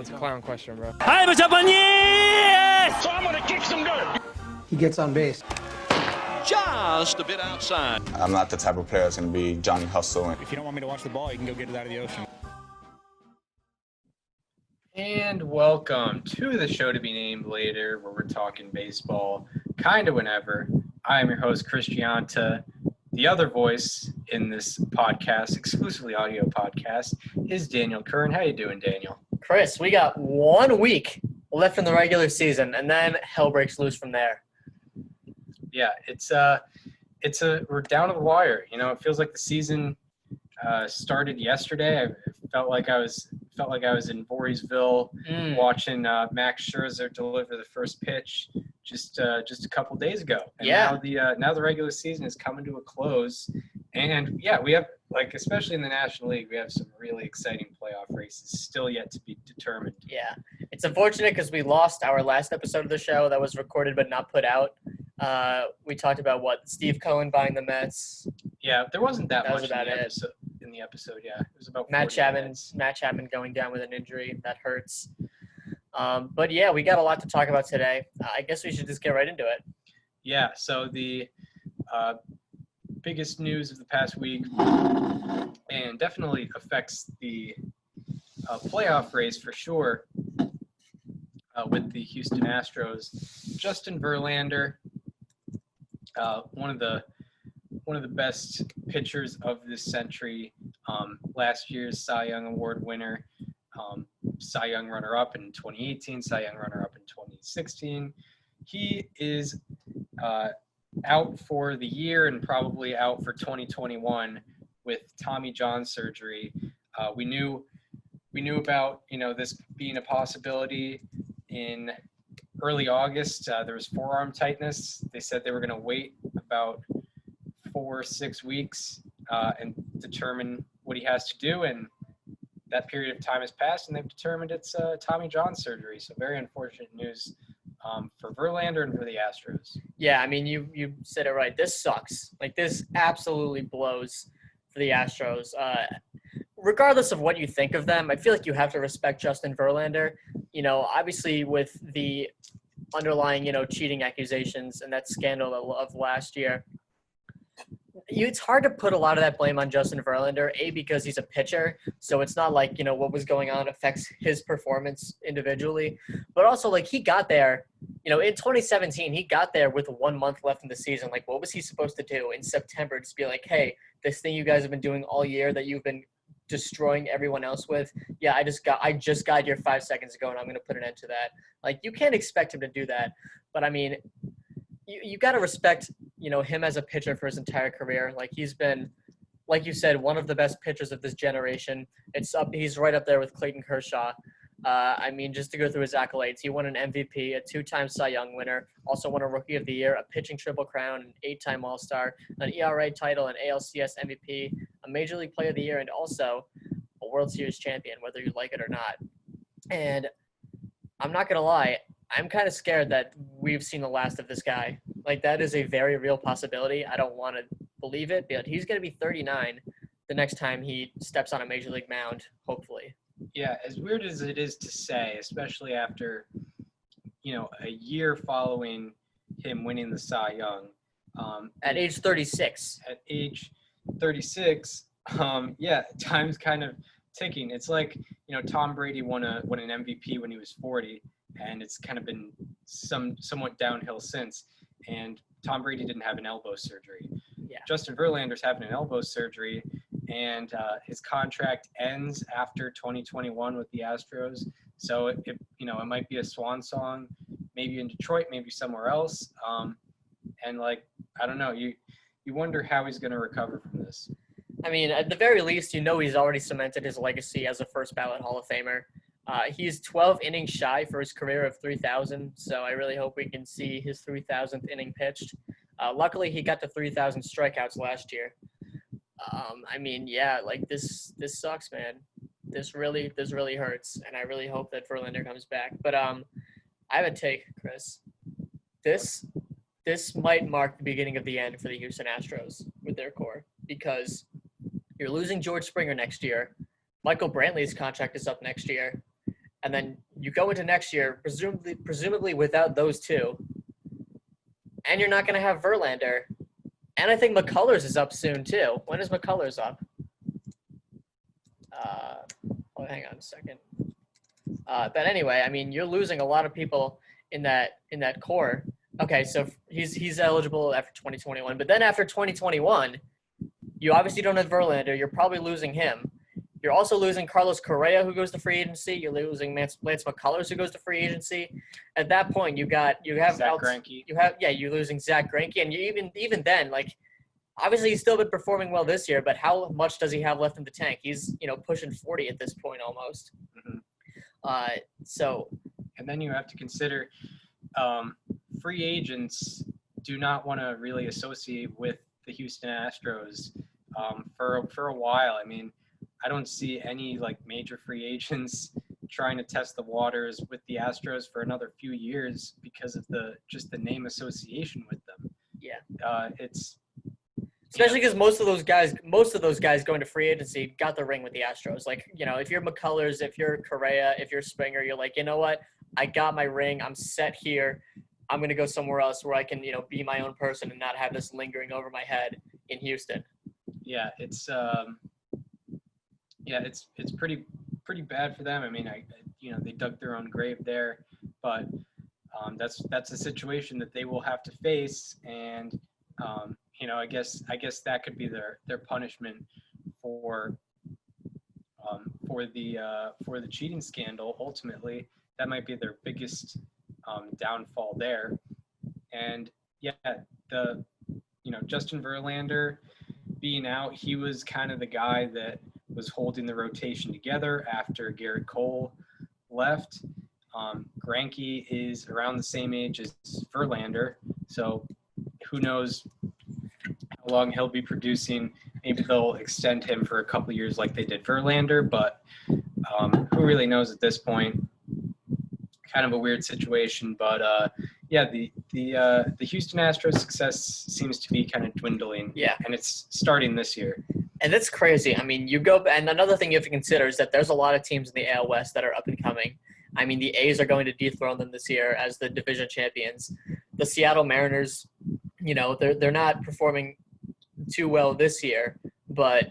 That's a clown question, bro. So I'm gonna kick some dirt. He gets on base. Just a bit outside. I'm not the type of player that's going to be Johnny Hustle. If you don't want me to watch the ball, you can go get it out of the ocean. And welcome to the show to be named later, where we're talking baseball kind of whenever. I am your host, Chris Gianta. The other voice in this podcast, exclusively audio podcast, is Daniel Curran. How you doing, Daniel? Chris, we got 1 week left in the regular season, and then hell breaks loose from there. Yeah, we're down to the wire. You know, it feels like the season started yesterday. I felt like I was in Voorheesville watching Max Scherzer deliver the first pitch just a couple days ago. And now the regular season is coming to a close, and yeah, we have, like, especially in the National League, we have some really exciting playoff races still yet to be determined. Yeah, it's unfortunate because we lost our last episode of the show that was recorded but not put out. We talked about Steve Cohen buying the Mets. Yeah, there wasn't that much was about in the episode. Yeah, it was about Matt Chapman going down with an injury that hurts. But yeah, we got a lot to talk about today. I guess we should just get right into it. Yeah. So the biggest news of the past week, and definitely affects the playoff race for sure, with the Houston Astros. Justin Verlander, one of the best pitchers of this century, last year's Cy Young Award winner, Cy Young runner-up in 2018, Cy Young runner-up in 2016. He is out for the year and probably out for 2021 with Tommy John surgery. We knew about, this being a possibility in early August. There was forearm tightness. They said they were going to wait about 4 or 6 weeks and determine what he has to do, and that period of time has passed, and they've determined it's Tommy John surgery. So very unfortunate news for Verlander and for the Astros. Yeah, I mean, you said it right. This sucks. Like, this absolutely blows for the Astros. Regardless of what you think of them, I feel like you have to respect Justin Verlander. You know, obviously with the underlying, cheating accusations and that scandal of last year, it's hard to put a lot of that blame on Justin Verlander, because he's a pitcher, so it's not like, what was going on affects his performance individually. But also, like, he got there, in 2017, he got there with 1 month left in the season. Like, what was he supposed to do in September? Just be like, hey, this thing you guys have been doing all year that you've been destroying everyone else with, yeah, I just got here 5 seconds ago, and I'm going to put an end to that. Like, you can't expect him to do that. But, I mean, you got to respect, him as a pitcher for his entire career. Like, he's been, like you said, one of the best pitchers of this generation. He's right up there with Clayton Kershaw. I mean, just to go through his accolades, he won an MVP, a 2-time Cy Young winner, also won a Rookie of the Year, a pitching triple crown, an 8-time All-Star, an ERA title, an ALCS MVP, a Major League Player of the Year, and also a World Series champion, whether you like it or not. And I'm not going to lie, I'm kind of scared that we've seen the last of this guy. Like, that is a very real possibility. I don't want to believe it, but he's going to be 39 the next time he steps on a Major League mound, hopefully. Yeah, as weird as it is to say, especially after, a year following him winning the Cy Young. At age 36. At age 36, time's kind of ticking. It's like, Tom Brady won an MVP when he was 40, and it's kind of been somewhat downhill since. And Tom Brady didn't have an elbow surgery. Yeah. Justin Verlander's having an elbow surgery, and his contract ends after 2021 with the Astros. So it might be a swan song, maybe in Detroit, maybe somewhere else. And, like, I don't know, you wonder how he's going to recover from this. I mean, at the very least, he's already cemented his legacy as a first ballot Hall of Famer. He's 12 innings shy for his career of 3,000, so I really hope we can see his 3,000th inning pitched. Luckily, he got to 3,000 strikeouts last year. I mean, yeah, like, this sucks, man. This really hurts, and I really hope that Verlander comes back. But I have a take, Chris. This might mark the beginning of the end for the Houston Astros with their core, because you're losing George Springer next year. Michael Brantley's contract is up next year. and then you go into next year, presumably without those two, and you're not going to have Verlander. And I think McCullers is up soon, too. When is McCullers up? Hang on a second. But anyway, I mean, you're losing a lot of people in that core. Okay, so he's eligible after 2021. But then after 2021, you obviously don't have Verlander. You're probably losing him. You're also losing Carlos Correa, who goes to free agency. You're losing Lance McCullers, who goes to free agency. At that point, you have Zach Greinke. You're losing Zach Greinke, and you even then, like, obviously he's still been performing well this year, but how much does he have left in the tank? He's pushing 40 at this point almost. Mm-hmm. And then you have to consider free agents do not want to really associate with the Houston Astros for a while. I mean, I don't see any like major free agents trying to test the waters with the Astros for another few years because of the name association with them. Yeah. It's especially because most of those guys going to free agency got the ring with the Astros. Like, if you're McCullers, if you're Correa, if you're Springer, you're like, you know what? I got my ring. I'm set here. I'm going to go somewhere else where I can, be my own person and not have this lingering over my head in Houston. Yeah, it's pretty bad for them. I mean, they dug their own grave there, but that's a situation that they will have to face, and I guess that could be their punishment for the cheating scandal. Ultimately, that might be their biggest downfall there. And yeah, Justin Verlander being out, he was kind of the guy that was holding the rotation together after Garrett Cole left. Greinke is around the same age as Verlander, so who knows how long he'll be producing. Maybe they'll extend him for a couple years like they did Verlander, but who really knows at this point? Kind of a weird situation, but the Houston Astros success seems to be kind of dwindling. Yeah, and it's starting this year. And that's crazy. I mean, and another thing you have to consider is that there's a lot of teams in the AL West that are up and coming. I mean, the A's are going to dethrone them this year as the division champions. The Seattle Mariners, they're not performing too well this year, but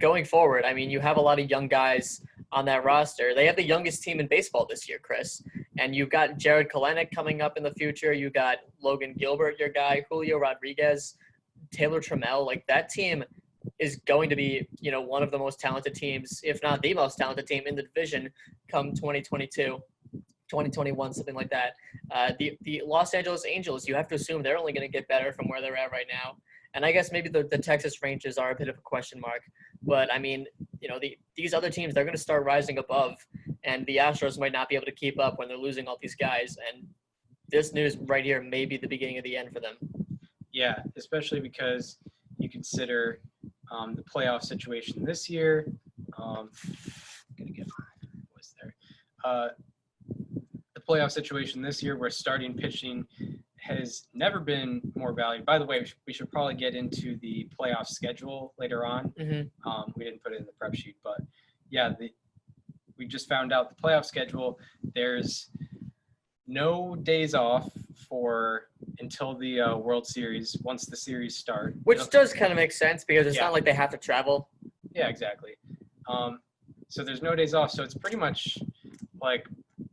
going forward, I mean, you have a lot of young guys on that roster. They have the youngest team in baseball this year, Chris. And you've got Jared Kelenic coming up in the future. You got Logan Gilbert, your guy, Julio Rodriguez, Taylor Trammell. Like, that team is going to be, one of the most talented teams, if not the most talented team in the division come 2022, 2021, something like that. The Los Angeles Angels, you have to assume they're only going to get better from where they're at right now. And I guess maybe the Texas Rangers are a bit of a question mark. But, I mean, these other teams, they're going to start rising above. And the Astros might not be able to keep up when they're losing all these guys. And this news right here may be the beginning of the end for them. Yeah, especially because you consider the playoff situation this year. I'm gonna get my voice there. The playoff situation this year, where starting pitching has never been more valued. By the way, we should probably get into the playoff schedule later on. Mm-hmm. We didn't put it in the prep sheet, but yeah, we just found out the playoff schedule. There's no days off until the World Series once the series start. Which does kind of make sense because it's not like they have to travel. Yeah, exactly. So there's no days off. So it's pretty much like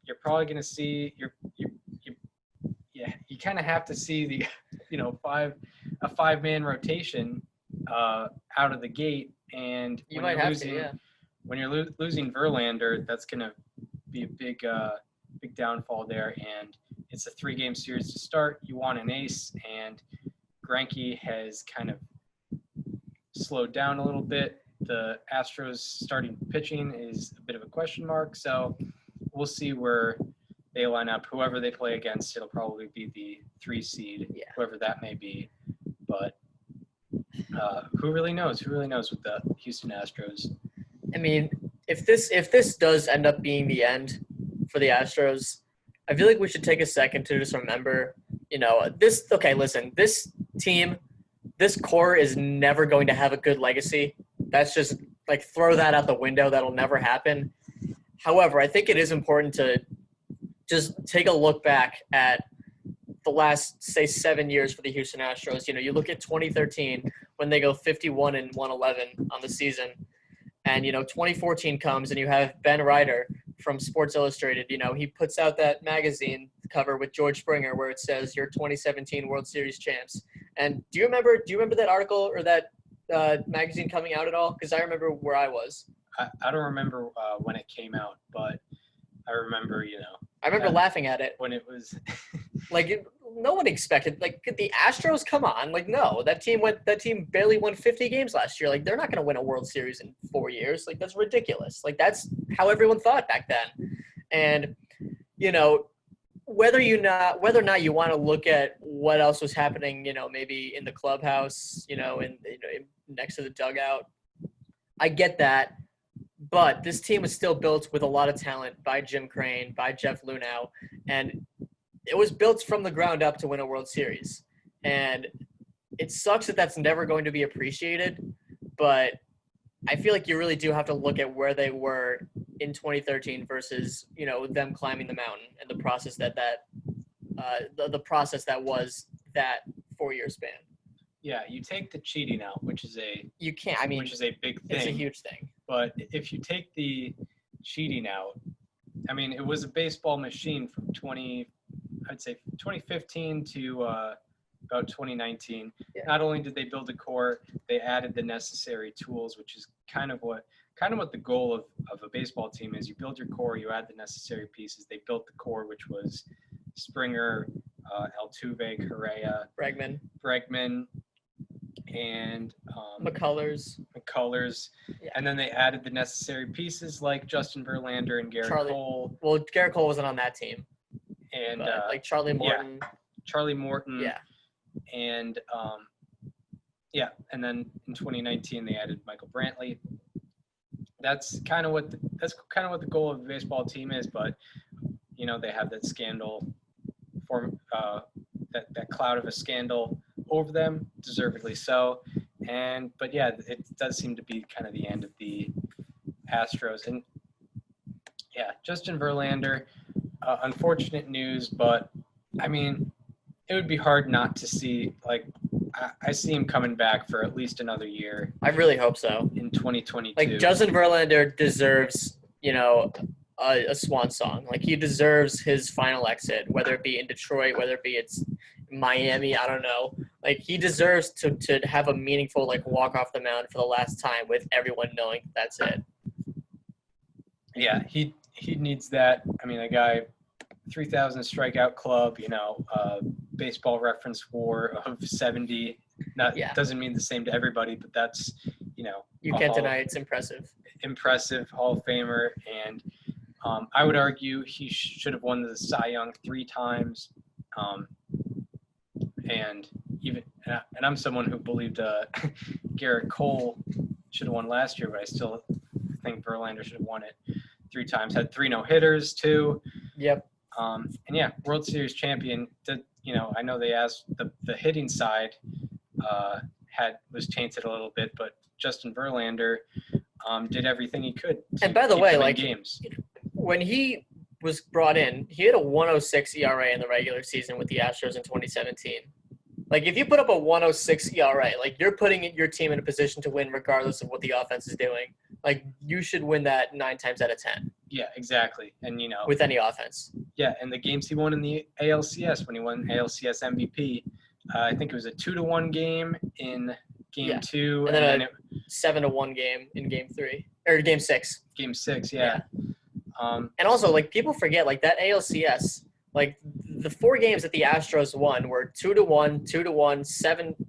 you're probably going to see you kind of have to see the a 5-man rotation out of the gate, and you might have to, yeah. When you're losing Verlander, that's going to be a big downfall there, and it's a 3-game series to start. You want an ace, and Greinke has kind of slowed down a little bit. The Astros starting pitching is a bit of a question mark, so we'll see where they line up. Whoever they play against, it'll probably be the 3 seed, whoever that may be. But who really knows? Who really knows with the Houston Astros? I mean, if this does end up being the end for the Astros, I feel like we should take a second to just remember, this team, this core is never going to have a good legacy. That's just, like, throw that out the window. That'll never happen. However, I think it is important to just take a look back at the last, say, 7 years for the Houston Astros. You look at 2013 when they go 51-111 on the season. And, 2014 comes and you have Ben Ryder from Sports Illustrated. He puts out that magazine cover with George Springer where it says you're 2017 World Series champs. And do you remember that article or that magazine coming out at all? Because I remember where I was. I don't remember when it came out, but I remember, I remember laughing at it. when it was No one expected, the Astros, come on. No, that team barely won 50 games last year. They're not going to win a World Series in 4 years. That's ridiculous. That's how everyone thought back then. And, whether or not you want to look at what else was happening, maybe in the clubhouse, next to the dugout, I get that. But this team was still built with a lot of talent by Jim Crane, by Jeff Luhnow, and it was built from the ground up to win a World Series. And it sucks that that's never going to be appreciated, but I feel like you really do have to look at where they were in 2013 versus, them climbing the mountain and the process the process that was that 4-year span. Yeah, you take the cheating out, which is a big thing. It's a huge thing. But if you take the cheating out, it was a baseball machine from 2015 to about 2019. Yeah. Not only did they build a core, they added the necessary tools, which is kind of what the goal of a baseball team is. You build your core, you add the necessary pieces. They built the core, which was Springer, Altuve, Correa, Bregman, and McCullers. Yeah. And then they added the necessary pieces like Justin Verlander and Garrett Cole. Well, Garrett Cole wasn't on that team. And Charlie Morton. Yeah, Charlie Morton. Yeah. And and then in 2019 they added Michael Brantley. That's kind of what the goal of a baseball team is, but they have that scandal that cloud of a scandal over them, deservedly so. But it does seem to be kind of the end of the Astros. And Justin Verlander, unfortunate news, but it would be hard not to see. I see him coming back for at least another year. I really hope so. In 2022. Justin Verlander deserves, a swan song. He deserves his final exit, whether it be in Detroit, whether it be it's Miami, I don't know. He deserves to have a meaningful walk off the mound for the last time with everyone knowing that's it. Yeah, he needs that. A guy, 3,000 strikeout club, baseball reference WAR of 70. Doesn't mean the same to everybody, but that's, you can't deny it's impressive. Impressive Hall of Famer. And I would argue he should have won the Cy Young 3 times. And I'm someone who believed Garrett Cole should have won last year, but I still think Verlander should have won it 3 times. Had 3 no-hitters too. Yep. World Series champion. I know they asked the hitting side was tainted a little bit, but Justin Verlander did everything he could. And by the way, games. When he was brought in, he had a 1.06 ERA in the regular season with the Astros in 2017. If you put up a 1.06 ERA, you're putting your team in a position to win regardless of what the offense is doing. You should win that 9 times out of 10. Yeah, exactly. And, with any offense. Yeah, and the games he won in the ALCS, when he won ALCS MVP, I think it was a 2-1 game in Game 2. And then a 7-1 game in Game 3. Or Game 6. Game 6, yeah. And also, people forget, that ALCS, the 4 games that the Astros won were 2-1, 2-1,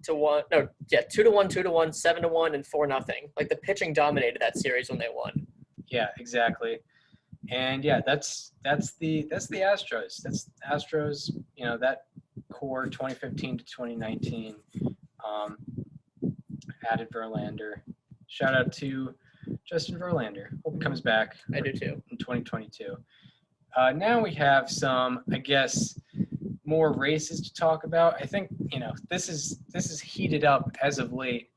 7-1. No, yeah, 2-1, 2-1, 7-1, and 4-0. The pitching dominated that series when they won. Yeah, exactly. And that's the Astros. That's Astros. That core 2015 to 2019. Added Verlander. Shout out to Justin Verlander. Hope he comes back. I do too. In 2022. Now we have some, I guess, more races to talk about. I think this is heated up as of late.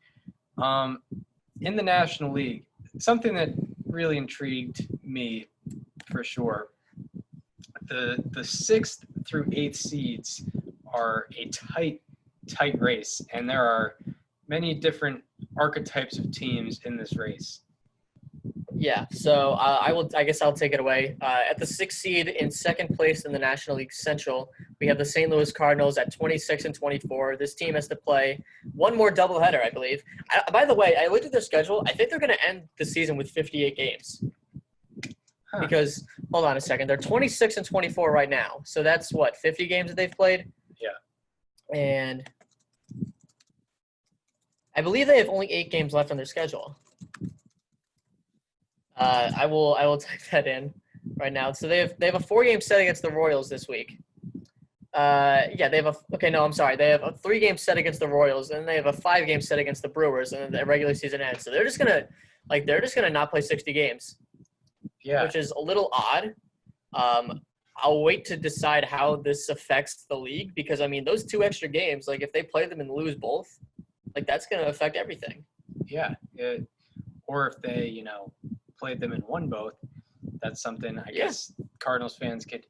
In the National League, something that really intrigued me for sure. The 6th through 8th seeds are a tight race, and there are many different archetypes of teams in this race. Yeah, so I guess I'll take it away. At the 6th seed in second place in the National League Central, we have the St. Louis Cardinals at 26 and 24. This team has to play one more doubleheader, I believe. By the way, I looked at their schedule. I think they're going to end the season with 58 games. Huh. Because, hold on a second, they're 26 and 24 right now. So that's what, 50 games that they've played? Yeah. And I believe they have only 8 games left on their schedule. I will type that in right now. So they have a 4-game set against the Royals this week. They have a 3-game set against the Royals, and they have a 5-game set against the Brewers, and then the regular season ends. So they're just gonna not play 60 games. Yeah. Which is a little odd. I'll wait to decide how this affects the league because I mean those 2 extra games, like if they play them and lose both, like that's gonna affect everything. Yeah. Or if they, played them and won both, that's something I guess Cardinals fans could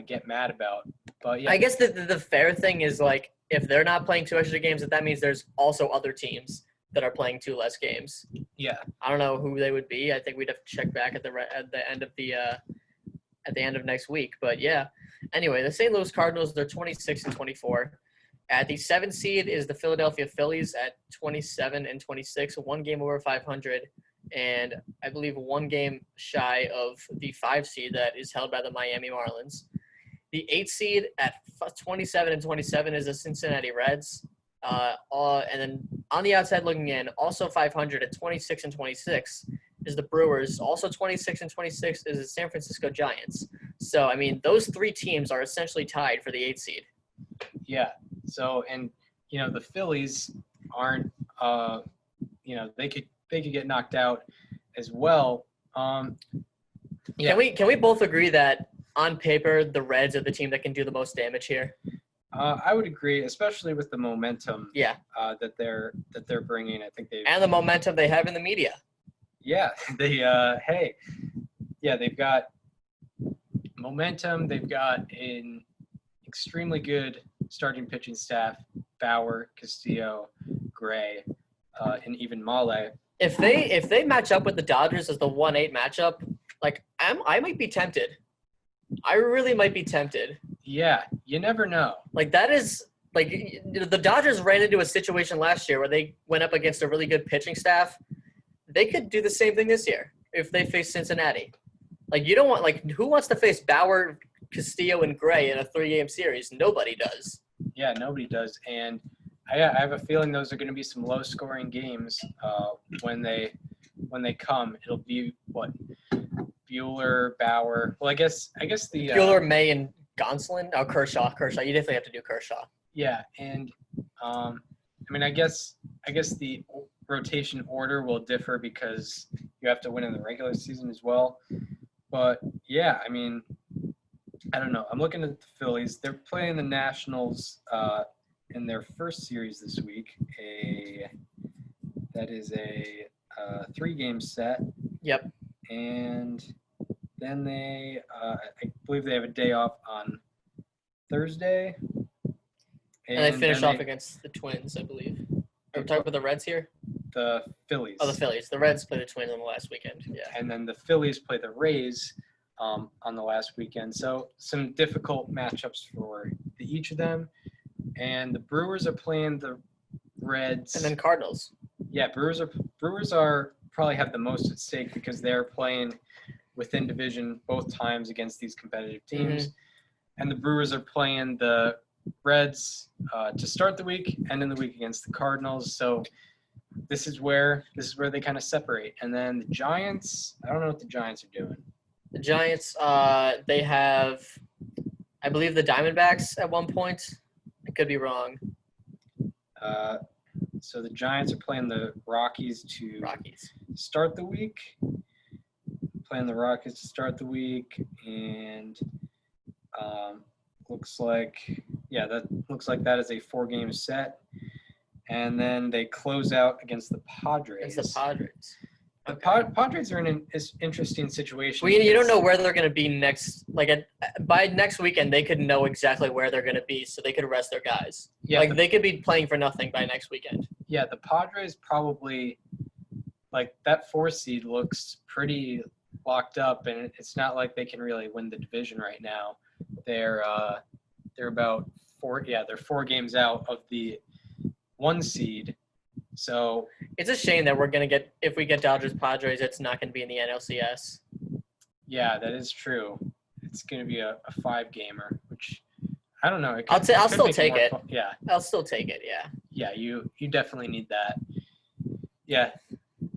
get mad about. But yeah, I guess the fair thing is like if they're not playing 2 extra games, that means there's also other teams that are playing 2 less games. Yeah. I don't know who they would be. I think we'd have to check back at the end of next week. But yeah. Anyway, the St. Louis Cardinals, they're 26 and 24. At the 7th seed is the Philadelphia Phillies at 27 and 26, 1 game over 500. And I believe 1 game shy of the 5 seed that is held by the Miami Marlins. The 8th seed at 27 and 27 is the Cincinnati Reds. And then on the outside looking in, also 500 at 26 and 26 is the Brewers. Also 26 and 26 is the San Francisco Giants. So, I mean, those 3 teams are essentially tied for the 8th seed. Yeah. So, and, the Phillies aren't, they could get knocked out as well. Yeah. Can we both agree that on paper the Reds are the team that can do the most damage here? I would agree, especially with the momentum. Yeah. That they're bringing. I think and the momentum they have in the media. Yeah. They've got momentum. They've got an extremely good starting pitching staff: Bauer, Castillo, Gray, and even Male. If they match up with the Dodgers as the 1-8 matchup, like I might be tempted. I really might be tempted. Yeah, you never know. Like that is like the Dodgers ran into a situation last year where they went up against a really good pitching staff. They could do the same thing this year if they face Cincinnati. Like you don't want who wants to face Bauer, Castillo, and Gray in a 3-game series? Nobody does. Yeah, nobody does. And I have a feeling those are going to be some low-scoring games when they come. It'll be what Buehler, Bauer. Well, I guess the Buehler, May, and Gonsolin. Oh, Kershaw. You definitely have to do Kershaw. Yeah, and I guess the rotation order will differ because you have to win in the regular season as well. But yeah, I don't know. I'm looking at the Phillies. They're playing the Nationals in their first series this week. That is a 3-game set. Yep. And then I believe they have a day off on Thursday. And they finish off against the Twins, I believe. Are we talking about the Reds here? The Phillies. Oh, the Phillies. The Reds play the Twins on the last weekend. Yeah. And then the Phillies play the Rays on the last weekend. So some difficult matchups for each of them. And the Brewers are playing the Reds. And then Cardinals. Yeah, Brewers are probably have the most at stake because they're playing within division both times against these competitive teams. Mm-hmm. And the Brewers are playing the Reds to start the week and in the week against the Cardinals. So this is where they kind of separate. And then the Giants, I don't know what the Giants are doing. The Giants, they have, I believe, the Diamondbacks at one point. I could be wrong. So the Giants are playing the Rockies to start the week. Playing the Rockies to start the week, and looks like that is a 4-game set. And then they close out against the Padres. The Padres are in an interesting situation. You don't know where they're going to be next. Like by next weekend, they could know exactly where they're going to be, so they could rest their guys. Yeah, they could be playing for nothing by next weekend. Yeah, the Padres probably that 4 seed looks pretty locked up, and it's not like they can really win the division right now. They're about 4. Yeah, they're 4 games out of the 1 seed. So it's a shame that we're gonna get if we get Dodgers Padres, it's not gonna be in the NLCS. Yeah, that is true. It's gonna be a 5-gamer, which I don't know. I'll still take it. Yeah, I'll still take it. Yeah. Yeah, you definitely need that. Yeah.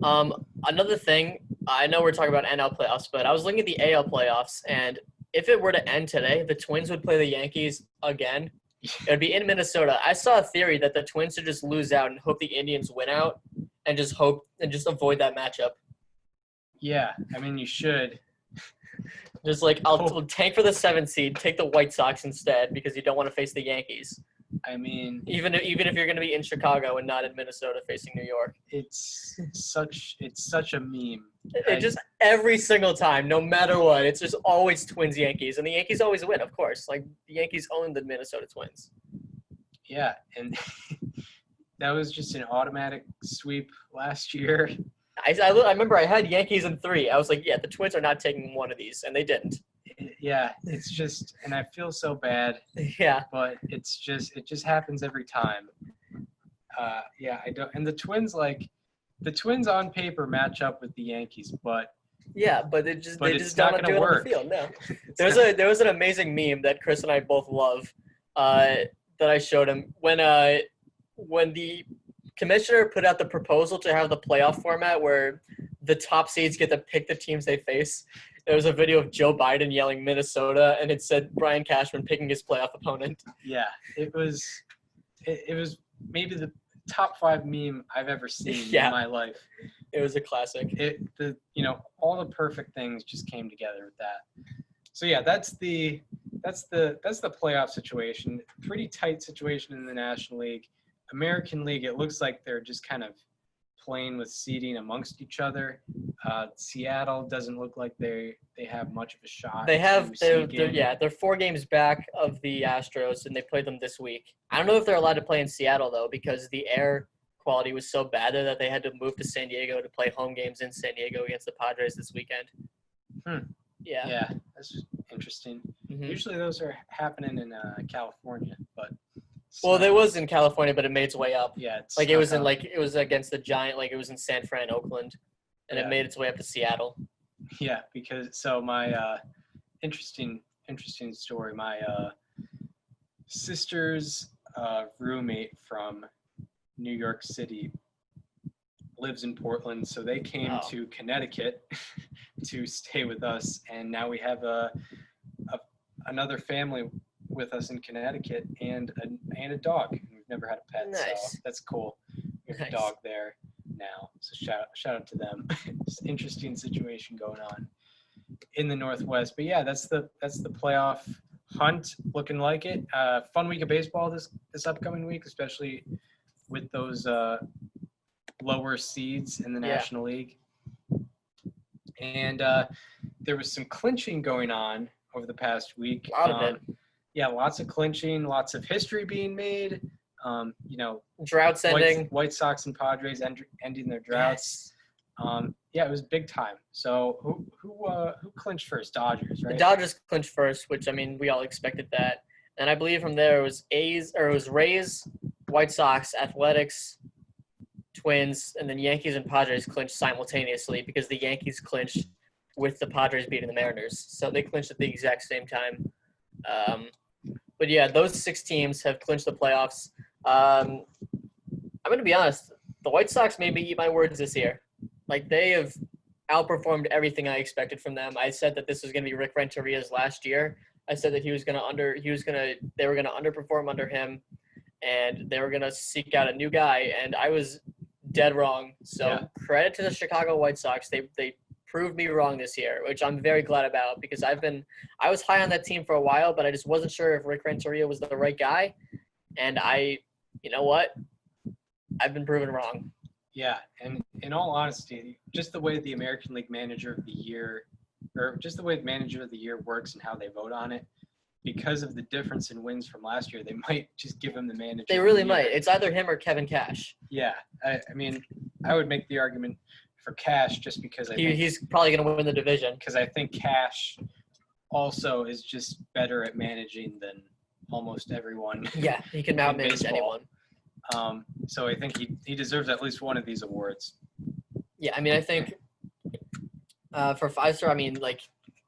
Another thing, I know we're talking about NL playoffs, but I was looking at the AL playoffs, and if it were to end today, the Twins would play the Yankees again. It would be in Minnesota. I saw a theory that the Twins should just lose out and hope the Indians win out, and just avoid that matchup. Yeah, I mean you should. Just I'll tank for the 7th seed, take the White Sox instead because you don't want to face the Yankees. I mean, even if you're going to be in Chicago and not in Minnesota facing New York, it's such a meme. It just every single time, no matter what, it's just always Twins Yankees, and the Yankees always win. Of course, the Yankees own the Minnesota Twins. Yeah, and that was just an automatic sweep last year. I remember I had Yankees in 3. I was like, yeah, the Twins are not taking one of these, and they didn't. Yeah, it's just, and I feel so bad. Yeah. But it just happens every time. Yeah, I don't. And the Twins on paper match up with the Yankees, but yeah, but they just don't do it on the field. No. There was an amazing meme that Chris and I both love that I showed him when the commissioner put out the proposal to have the playoff format where the top seeds get to pick the teams they face. There was a video of Joe Biden yelling Minnesota, and it said Brian Cashman picking his playoff opponent. Yeah, it was maybe the top 5 meme I've ever seen in my life. It was a classic. All the perfect things just came together with that. So yeah, that's the playoff situation. Pretty tight situation in the National League. American League, it looks like they're just kind of playing with seeding amongst each other. Seattle doesn't look like they have much of a shot. They're 4 games back of the Astros, and they played them this week. I don't know if they're allowed to play in Seattle though, because the air quality was so bad there that they had to move to San Diego to play home games in San Diego against the Padres this weekend. Yeah, that's interesting. Mm-hmm. Usually those are happening in California, but. Well, it was in California, but it made its way up. Yeah, it was against the Giant, it was in San Fran, Oakland, and it made its way up to Seattle. Yeah, because my interesting story. My sister's roommate from New York City lives in Portland, so they came to Connecticut to stay with us, and now we have another family with us in Connecticut and a dog. We've never had a pet, nice. So that's cool. We have a dog there now, so shout out to them. It's an interesting situation going on in the Northwest, but yeah, that's the playoff hunt looking like it. Fun week of baseball this upcoming week, especially with those lower seeds in the National League. And there was some clinching going on over the past week. A lot of it. Yeah, lots of clinching, lots of history being made. Droughts ending. White Sox and Padres ending their droughts. Yes. Yeah, it was big time. So who clinched first? Dodgers, right? The Dodgers clinched first, which we all expected that. And I believe from there it was Rays, White Sox, Athletics, Twins, and then Yankees and Padres clinched simultaneously because the Yankees clinched with the Padres beating the Mariners. So they clinched at the exact same time. But yeah, those 6 teams have clinched the playoffs. I'm going to be honest. The White Sox maybe eat my words this year. They have outperformed everything I expected from them. I said that this was going to be Rick Renteria's last year. I said that they were going to underperform under him, and they were going to seek out a new guy. And I was dead wrong. So Credit to the Chicago White Sox. They proved me wrong this year, which I'm very glad about because I was high on that team for a while, but I just wasn't sure if Rick Renteria was the right guy. And you know what? I've been proven wrong. Yeah, and in all honesty, just the way the American League Manager of the Year, or just the way the Manager of the Year works and how they vote on it, because of the difference in wins from last year, they might just give him the Manager. They really might. It's either him or Kevin Cash. Yeah, I mean, I would make the argument for Cash just because He's probably going to win the division. because I think Cash also is just better at managing than almost everyone. Yeah, he can outmanage baseball. anyone. So I think he deserves at least one of these awards. Yeah, I mean, I think for 5-star, I mean, like,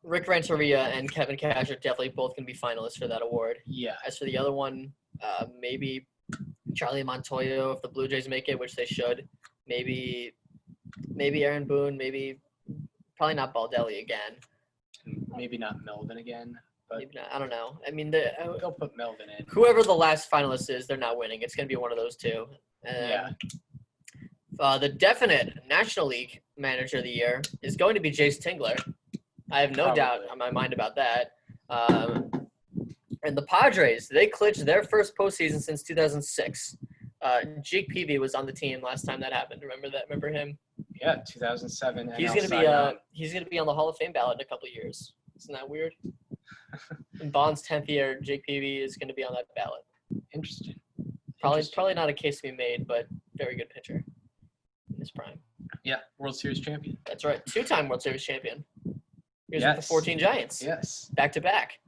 Rick Renteria and Kevin Cash are definitely both going to be finalists for that award. Yeah. As for the other one, maybe Charlie Montoyo if the Blue Jays make it, which they should. Maybe Aaron Boone. Probably not Baldelli again. Maybe not Melvin again, but Maybe not. I don't know. I mean, they'll put Melvin in. whoever the last finalist is, they're not winning. It's going to be one of those two. Yeah. The definite National League Manager of the Year is going to be Jace Tingler. I have no doubt on my mind about that. And the Padres, they clinched their first postseason since 2006. Jake Peavy was on the team last time that happened. Remember him? Yeah, 2007. He's going to be on the Hall of Fame ballot in a couple of years. Isn't that weird? In Bond's 10th year, Jake Peavy is going to be on that ballot. Interesting. Probably not a case to be made, but very good pitcher in his prime. Yeah, World Series champion. That's right. 2-time World Series champion. He was with the Yes. 14 Giants. Yes. Back to back.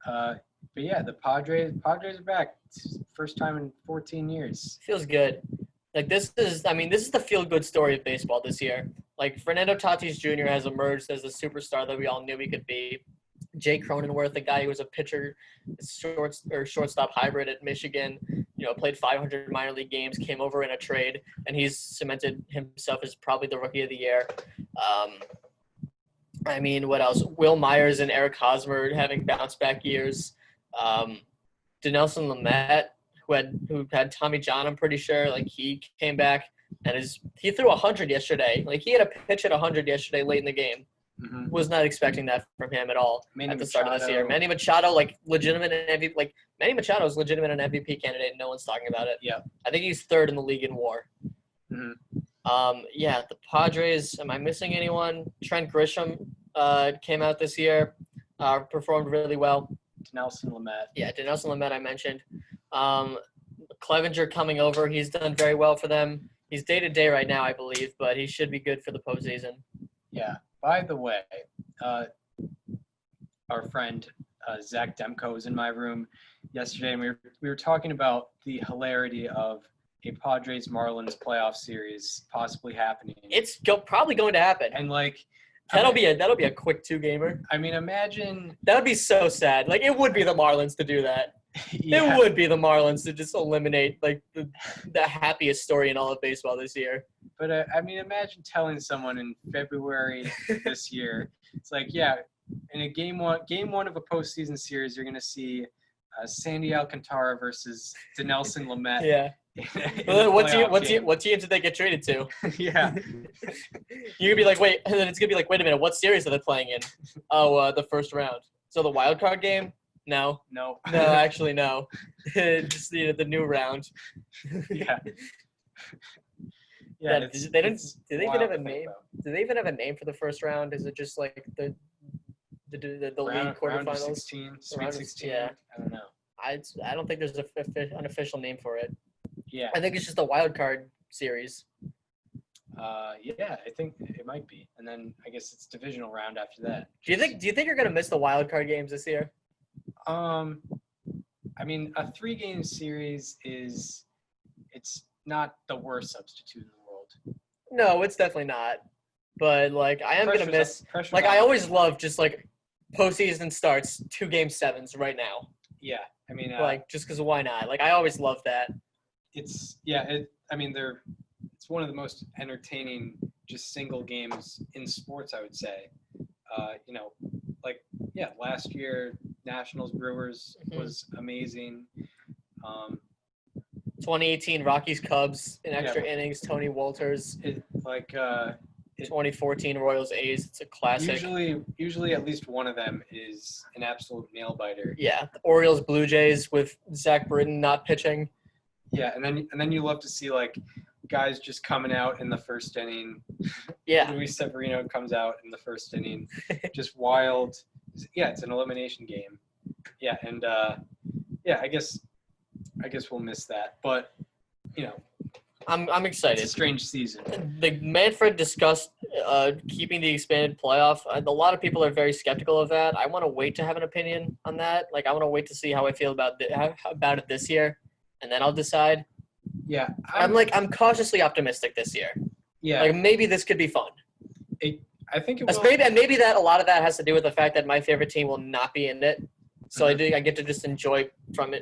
But yeah, the Padres are back. It's first time in 14 years. Feels good. Like this is the feel-good story of baseball this year. Like Fernando Tatis Jr. has emerged as the superstar that we all knew he could be. Jay Cronenworth, the guy who was a pitcher, shortstop hybrid at Michigan, played 500 minor league games, came over in a trade, and he's cemented himself as probably the rookie of the year. I mean, what else? Will Myers and Eric Hosmer having bounce-back years. Dinelson Lamet, who had Tommy John, I'm pretty sure, like he came back and he threw 100 yesterday. Like he had a pitch at 100 yesterday late in the game. Mm-hmm. Was not expecting that from him at all Manny at the start of this Machado. year. Manny Machado, legitimate MVP. Like Manny Machado is legitimate an MVP candidate. No one's talking about it. Yeah. I think he's third in the league in WAR. Mm-hmm. Yeah, the Padres. Am I missing anyone? Trent Grisham came out this year, performed really well. Nelson Lamet. Yeah, Dinelson Lamet I mentioned. Clevenger coming over. He's done very well for them. He's day-to-day right now, I believe, but he should be good for the postseason. Yeah. By the way, our friend Zach Demko was in my room yesterday, and we were talking about the hilarity of a Padres Marlins playoff series possibly happening. It's probably going to happen. And like That'll be a quick 2-gamer. I mean, imagine. That would be so sad. Like it would be the Marlins to do that. Yeah. It would be the Marlins to just eliminate like the happiest story in all of baseball this year. But I mean, imagine telling someone in February this year, it's like, yeah, in a game one of a postseason series, you're gonna see Sandy Alcantara versus Dinelson Lamet. Yeah. Well, What teams did they get traded to? Yeah. You're gonna be like, wait, and then it's gonna be like, wait a minute, what series are they playing in? Oh, the first round. So the wild card game? No. No. No, actually no. Just the new round. Yeah. Yeah, it's do they even wild have a to think name? about. Do they even have a name for the first round? Is it just like the league Round of quarterfinals? 16, Sweet Round of- 16. yeah. I don't know. I don't think there's an official name for it. Yeah. I think it's just a wild card series. Yeah, I think it might be. And then I guess it's divisional round after that. Do you think you're gonna miss the wild card games this year? I mean, a 3-game series it's not the worst substitute in the world. No, it's definitely not. But like I am gonna miss. Pressure's Like on. I always love just like postseason starts 2-game 7s right now. Yeah, I mean, Like just because why not? Like I always love that. it's one of the most entertaining just single games in sports, I would say. Last year Nationals Brewers was amazing. 2018 Rockies Cubs in extra innings. Tony Walters. 2014 Royals A's. It's a classic. Usually at least one of them is an absolute nail biter. Yeah, the Orioles Blue Jays with Zach Britton not pitching. Yeah, and then you love to see like guys just coming out in the first inning. Yeah. Luis Severino comes out in the first inning, just wild. Yeah, it's an elimination game. Yeah, and I guess we'll miss that, but I'm it's a excited. strange season. The Manfred discussed keeping the expanded playoff. A lot of people are very skeptical of that. I want to wait to have an opinion on that. Like, I want to wait to see how I feel about it this year, and then I'll decide. Yeah, I'm cautiously optimistic this year. yeah. Like, maybe this could be fun. I think it will. Maybe that a lot of that has to do with the fact that my favorite team will not be in it, so I get to just enjoy it from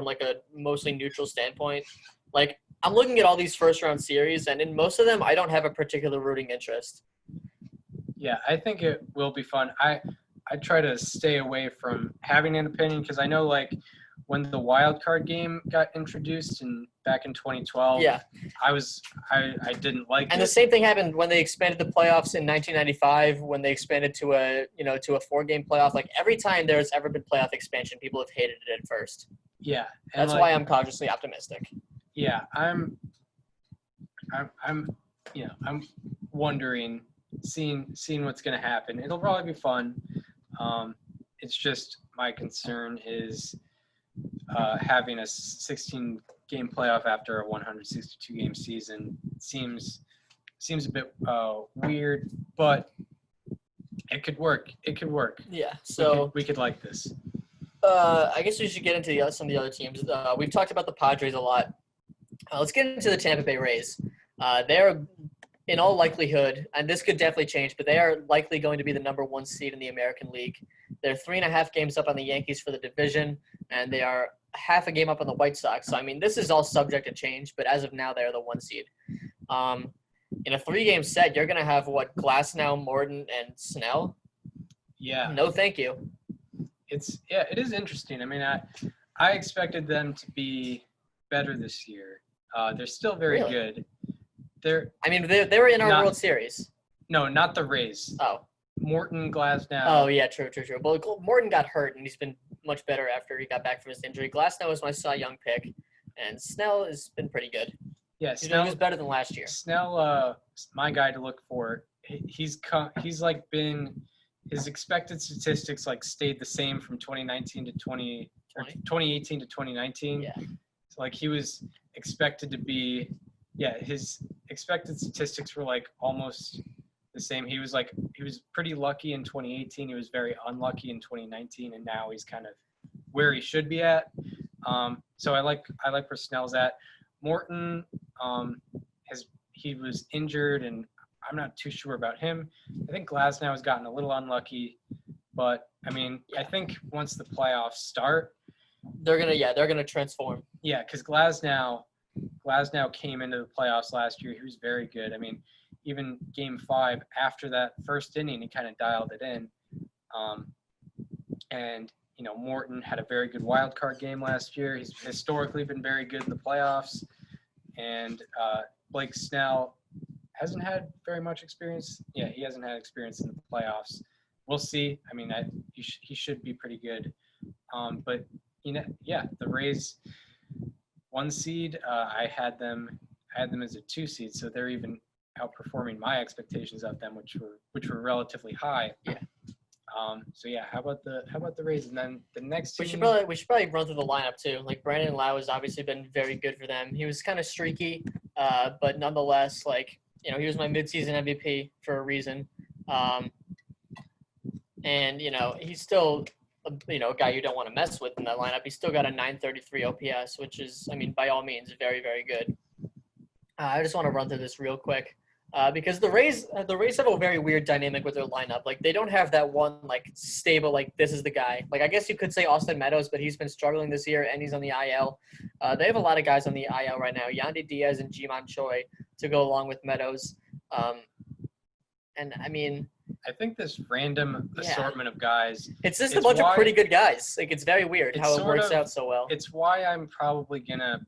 like a mostly neutral standpoint. Like, I'm looking at all these first round series, and in most of them, I don't have a particular rooting interest. Yeah, I think it will be fun. I try to stay away from having an opinion because I know, like, when the wild card game got introduced back in 2012, Yeah. I didn't like it. And the same thing happened when they expanded the playoffs in 1995, when they expanded to a 4-game playoff. Like, every time there's ever been playoff expansion, people have hated it at first. Yeah. That's why I'm cautiously optimistic. Yeah, I'm wondering, seeing what's going to happen. It'll probably be fun. It's just my concern is having a 16-game playoff after a 162-game season seems a bit weird, but it could work. Yeah. So we could like this. I guess we should get into some of the other teams. We've talked about the Padres a lot. Let's get into the Tampa Bay Rays. They're, in all likelihood, and this could definitely change, but they are likely going to be the number 1 seed in the American League. They're 3.5 games up on the Yankees for the division, and they are half a game up on the White Sox. So, I mean, this is all subject to change, but as of now, they're the 1 seed. In a 3-game set, you're going to have, Glasnow, Morton, and Snell? Yeah. No, thank you. It is interesting. I mean, I expected them to be better this year. They're still very good. They were in our World Series. No, not the Rays. Oh. Morton, Glasnow. Oh, yeah, true. Well, Morton got hurt, and he's been much better after he got back from his injury. Glasnow was my Cy Young pick, and Snell has been pretty good. Yeah, Snell was better than last year. Snell, my guy to look for. He's been his expected statistics stayed the same from 2019 to 2018 to 2019. Yeah. So he was expected to be, his expected statistics were almost the same. He was pretty lucky in 2018. He was very unlucky in 2019, and now he's kind of where he should be at. So I like where Snell's at. Morton, he was injured, and I'm not too sure about him. I think Glasnow has gotten a little unlucky, but I think once the playoffs start, they're gonna transform. Yeah, because Glasnow came into the playoffs last year. He was very good. Even Game 5, after that first inning, he kind of dialed it in. And Morton had a very good wild card game last year. He's historically been very good in the playoffs. And Blake Snell hasn't had very much experience. Yeah, he hasn't had experience in the playoffs. We'll see. He should be pretty good. But the Rays 1 seed. I had them as a 2 seed, so they're even outperforming my expectations of them, which were relatively high. Yeah. How about the Rays? And then the next team. We should probably run through the lineup too. Brandon Lau has obviously been very good for them. He was kind of streaky, but nonetheless, he was my midseason MVP for a reason. And he's still a guy you don't want to mess with in that lineup. He's still got a 933 OPS, which is, by all means, very, very good. I just want to run through this real quick. Because the Rays have a very weird dynamic with their lineup. They don't have that one stable this is the guy. I guess you could say Austin Meadows, but he's been struggling this year and he's on the IL. They have a lot of guys on the IL right now. Yandy Diaz and Ji-Man Choi to go along with Meadows. I think this random assortment of guys. It's just a bunch of pretty good guys. It's very weird how it works out so well. It's why I'm probably gonna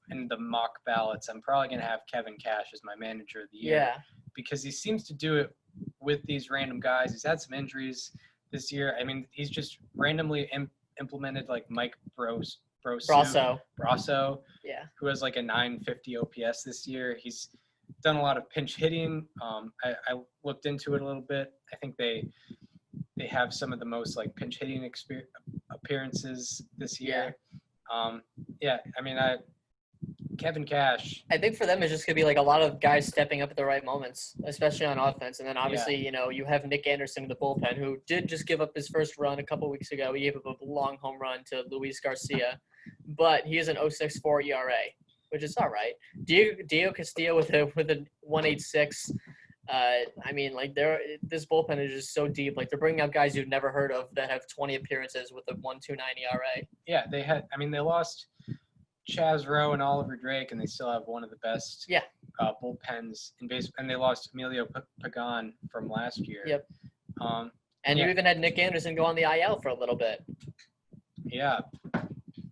in the mock ballots, I'm probably going to have Kevin Cash as my manager of the year. Yeah. Because he seems to do it with these random guys. He's had some injuries this year. He's just randomly implemented Mike Brasso, Yeah. who has like a 950 OPS this year. He's done a lot of pinch hitting. I looked into it a little bit. I think they have some of the most like pinch hitting appearances this year. Kevin Cash. I think for them it's just gonna be like a lot of guys stepping up at the right moments, especially on offense. And then obviously, you have Nick Anderson in the bullpen, who did just give up his first run a couple weeks ago. He gave up a long home run to Luis Garcia, but he is an 0.64 ERA, which is all right. Diego Castillo with a 1.86. This bullpen is just so deep. Like, they're bringing out guys you've never heard of that have 20 appearances with a 1.29 ERA. Yeah, they lost Chaz Rowe and Oliver Drake, and they still have one of the best bullpens in base. And they lost Emilio Pagan from last year. Yep. You even had Nick Anderson go on the IL for a little bit. Yeah.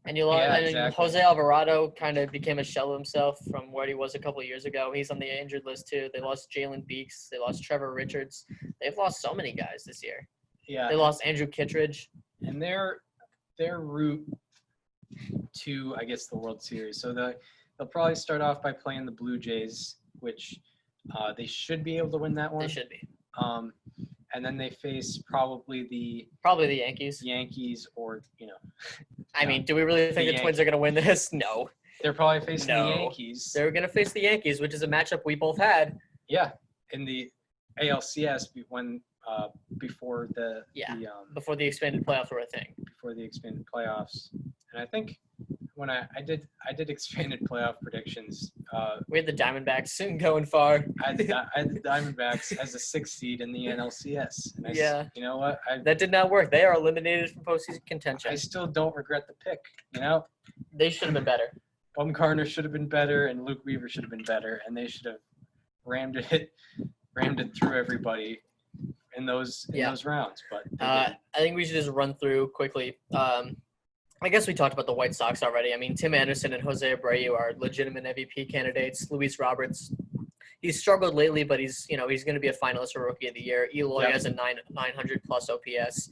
And you lost, exactly. Jose Alvarado kind of became a shell of himself from where he was a couple of years ago. He's on the injured list too. They lost Jalen Beeks. They lost Trevor Richards. They've lost so many guys this year. Yeah. They lost Andrew Kittredge. And their route to, I guess, the World Series. So they'll probably start off by playing the Blue Jays, which they should be able to win that one. They should be. And then they face probably the Yankees. Or, I mean, do we really think the Twins are going to win this? No. They're probably facing the Yankees. They're going to face the Yankees, which is a matchup we both had. Yeah, in the ALCS before the before the expanded playoffs were a thing. Before the expanded playoffs, and I think when I did expanded playoff predictions. We had the Diamondbacks going far. I had the Diamondbacks as a 6th seed in the NLCS. And you know what? That did not work. They are eliminated from postseason contention. I still don't regret the pick. They should have been better. Bumgarner should have been better, and Luke Weaver should have been better, and they should have rammed it through everybody in those rounds. But I think we should just run through quickly. I guess we talked about the White Sox already. I mean, Tim Anderson and Jose Abreu are legitimate MVP candidates. Luis Roberts, he's struggled lately, but he's going to be a finalist for Rookie of the Year. Eloy has a 900 plus OPS.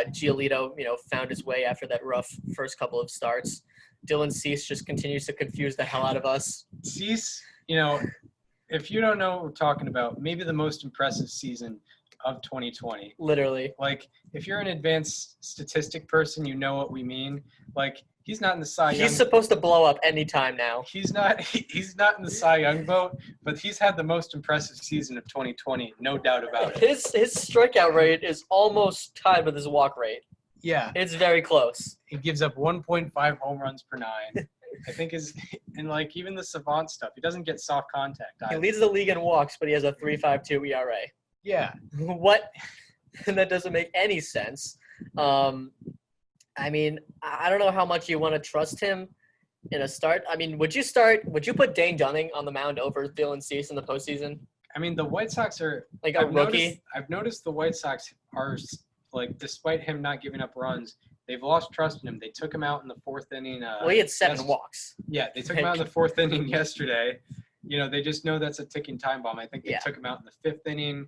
Giolito, found his way after that rough first couple of starts. Dylan Cease just continues to confuse the hell out of us. Cease, if you don't know what we're talking about, maybe the most impressive season of 2020. Literally. Like, if you're an advanced statistic person, you know what we mean. Like, he's not in the Cy Young. He's supposed to blow up any time now. He's not in the Cy Young vote, but he's had the most impressive season of 2020, no doubt about it. His strikeout rate is almost tied with his walk rate. Yeah. It's very close. He gives up 1.5 home runs per 9. I think even the savant stuff, he doesn't get soft contact either. He leads the league in walks, but he has a 3.52 ERA. Yeah. What? That doesn't make any sense. I mean, I don't know how much you want to trust him in a start. I mean, would you put Dane Dunning on the mound over Dylan Cease in the postseason? I mean, the White Sox are like a rookie. I've noticed the White Sox are, like, despite him not giving up runs, they've lost trust in him. They took him out in the 4th inning. Well, he had 7 walks. Yeah, they took him out in the 4th inning yesterday. They just know that's a ticking time bomb. I think they took him out in the 5th inning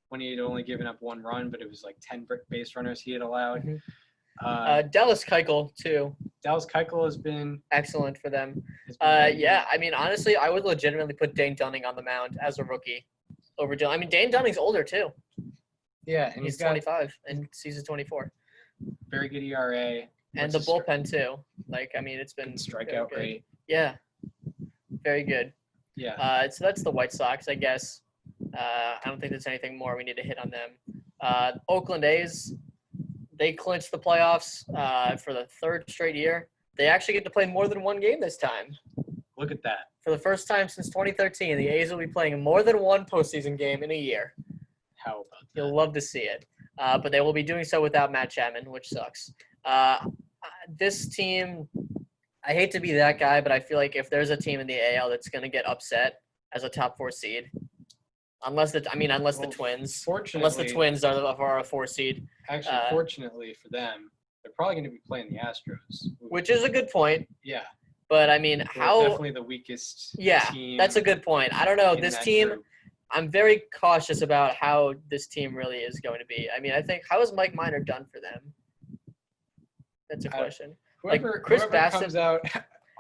when he had only given up 1 run, but it was like 10 base runners he had allowed. Mm-hmm. Dallas Keuchel, too. Dallas Keuchel has been excellent for them. I mean, honestly, I would legitimately put Dane Dunning on the mound as a rookie over Dylan. I mean, Dane Dunning's older, too. Yeah, and he's 25 and Cease 24. Very good ERA. And the bullpen, too. Like, I mean, it's been strikeout rate. Yeah. Very good. Yeah. So that's the White Sox, I guess. I don't think there's anything more we need to hit on them. Oakland A's, they clinched the playoffs for the 3rd straight year. They actually get to play more than 1 game this time. Look at that. For the first time since 2013, the A's will be playing more than 1 postseason game in a year. How about that? You'll love to see it. But they will be doing so without Matt Chapman, which sucks. This team, I hate to be that guy, but I feel like if there's a team in the AL that's going to get upset as a top 4 seed, unless the Twins, unless the Twins are a 4 seed. Actually, fortunately for them, they're probably going to be playing the Astros, which is a good point. Yeah. But I mean, they're definitely the weakest. Team. That's a good point. I don't know this team. Group. I'm very cautious about how this team really is going to be. I mean, I think how is Mike Minor done for them? That's a question. Chris whoever Bassett comes out,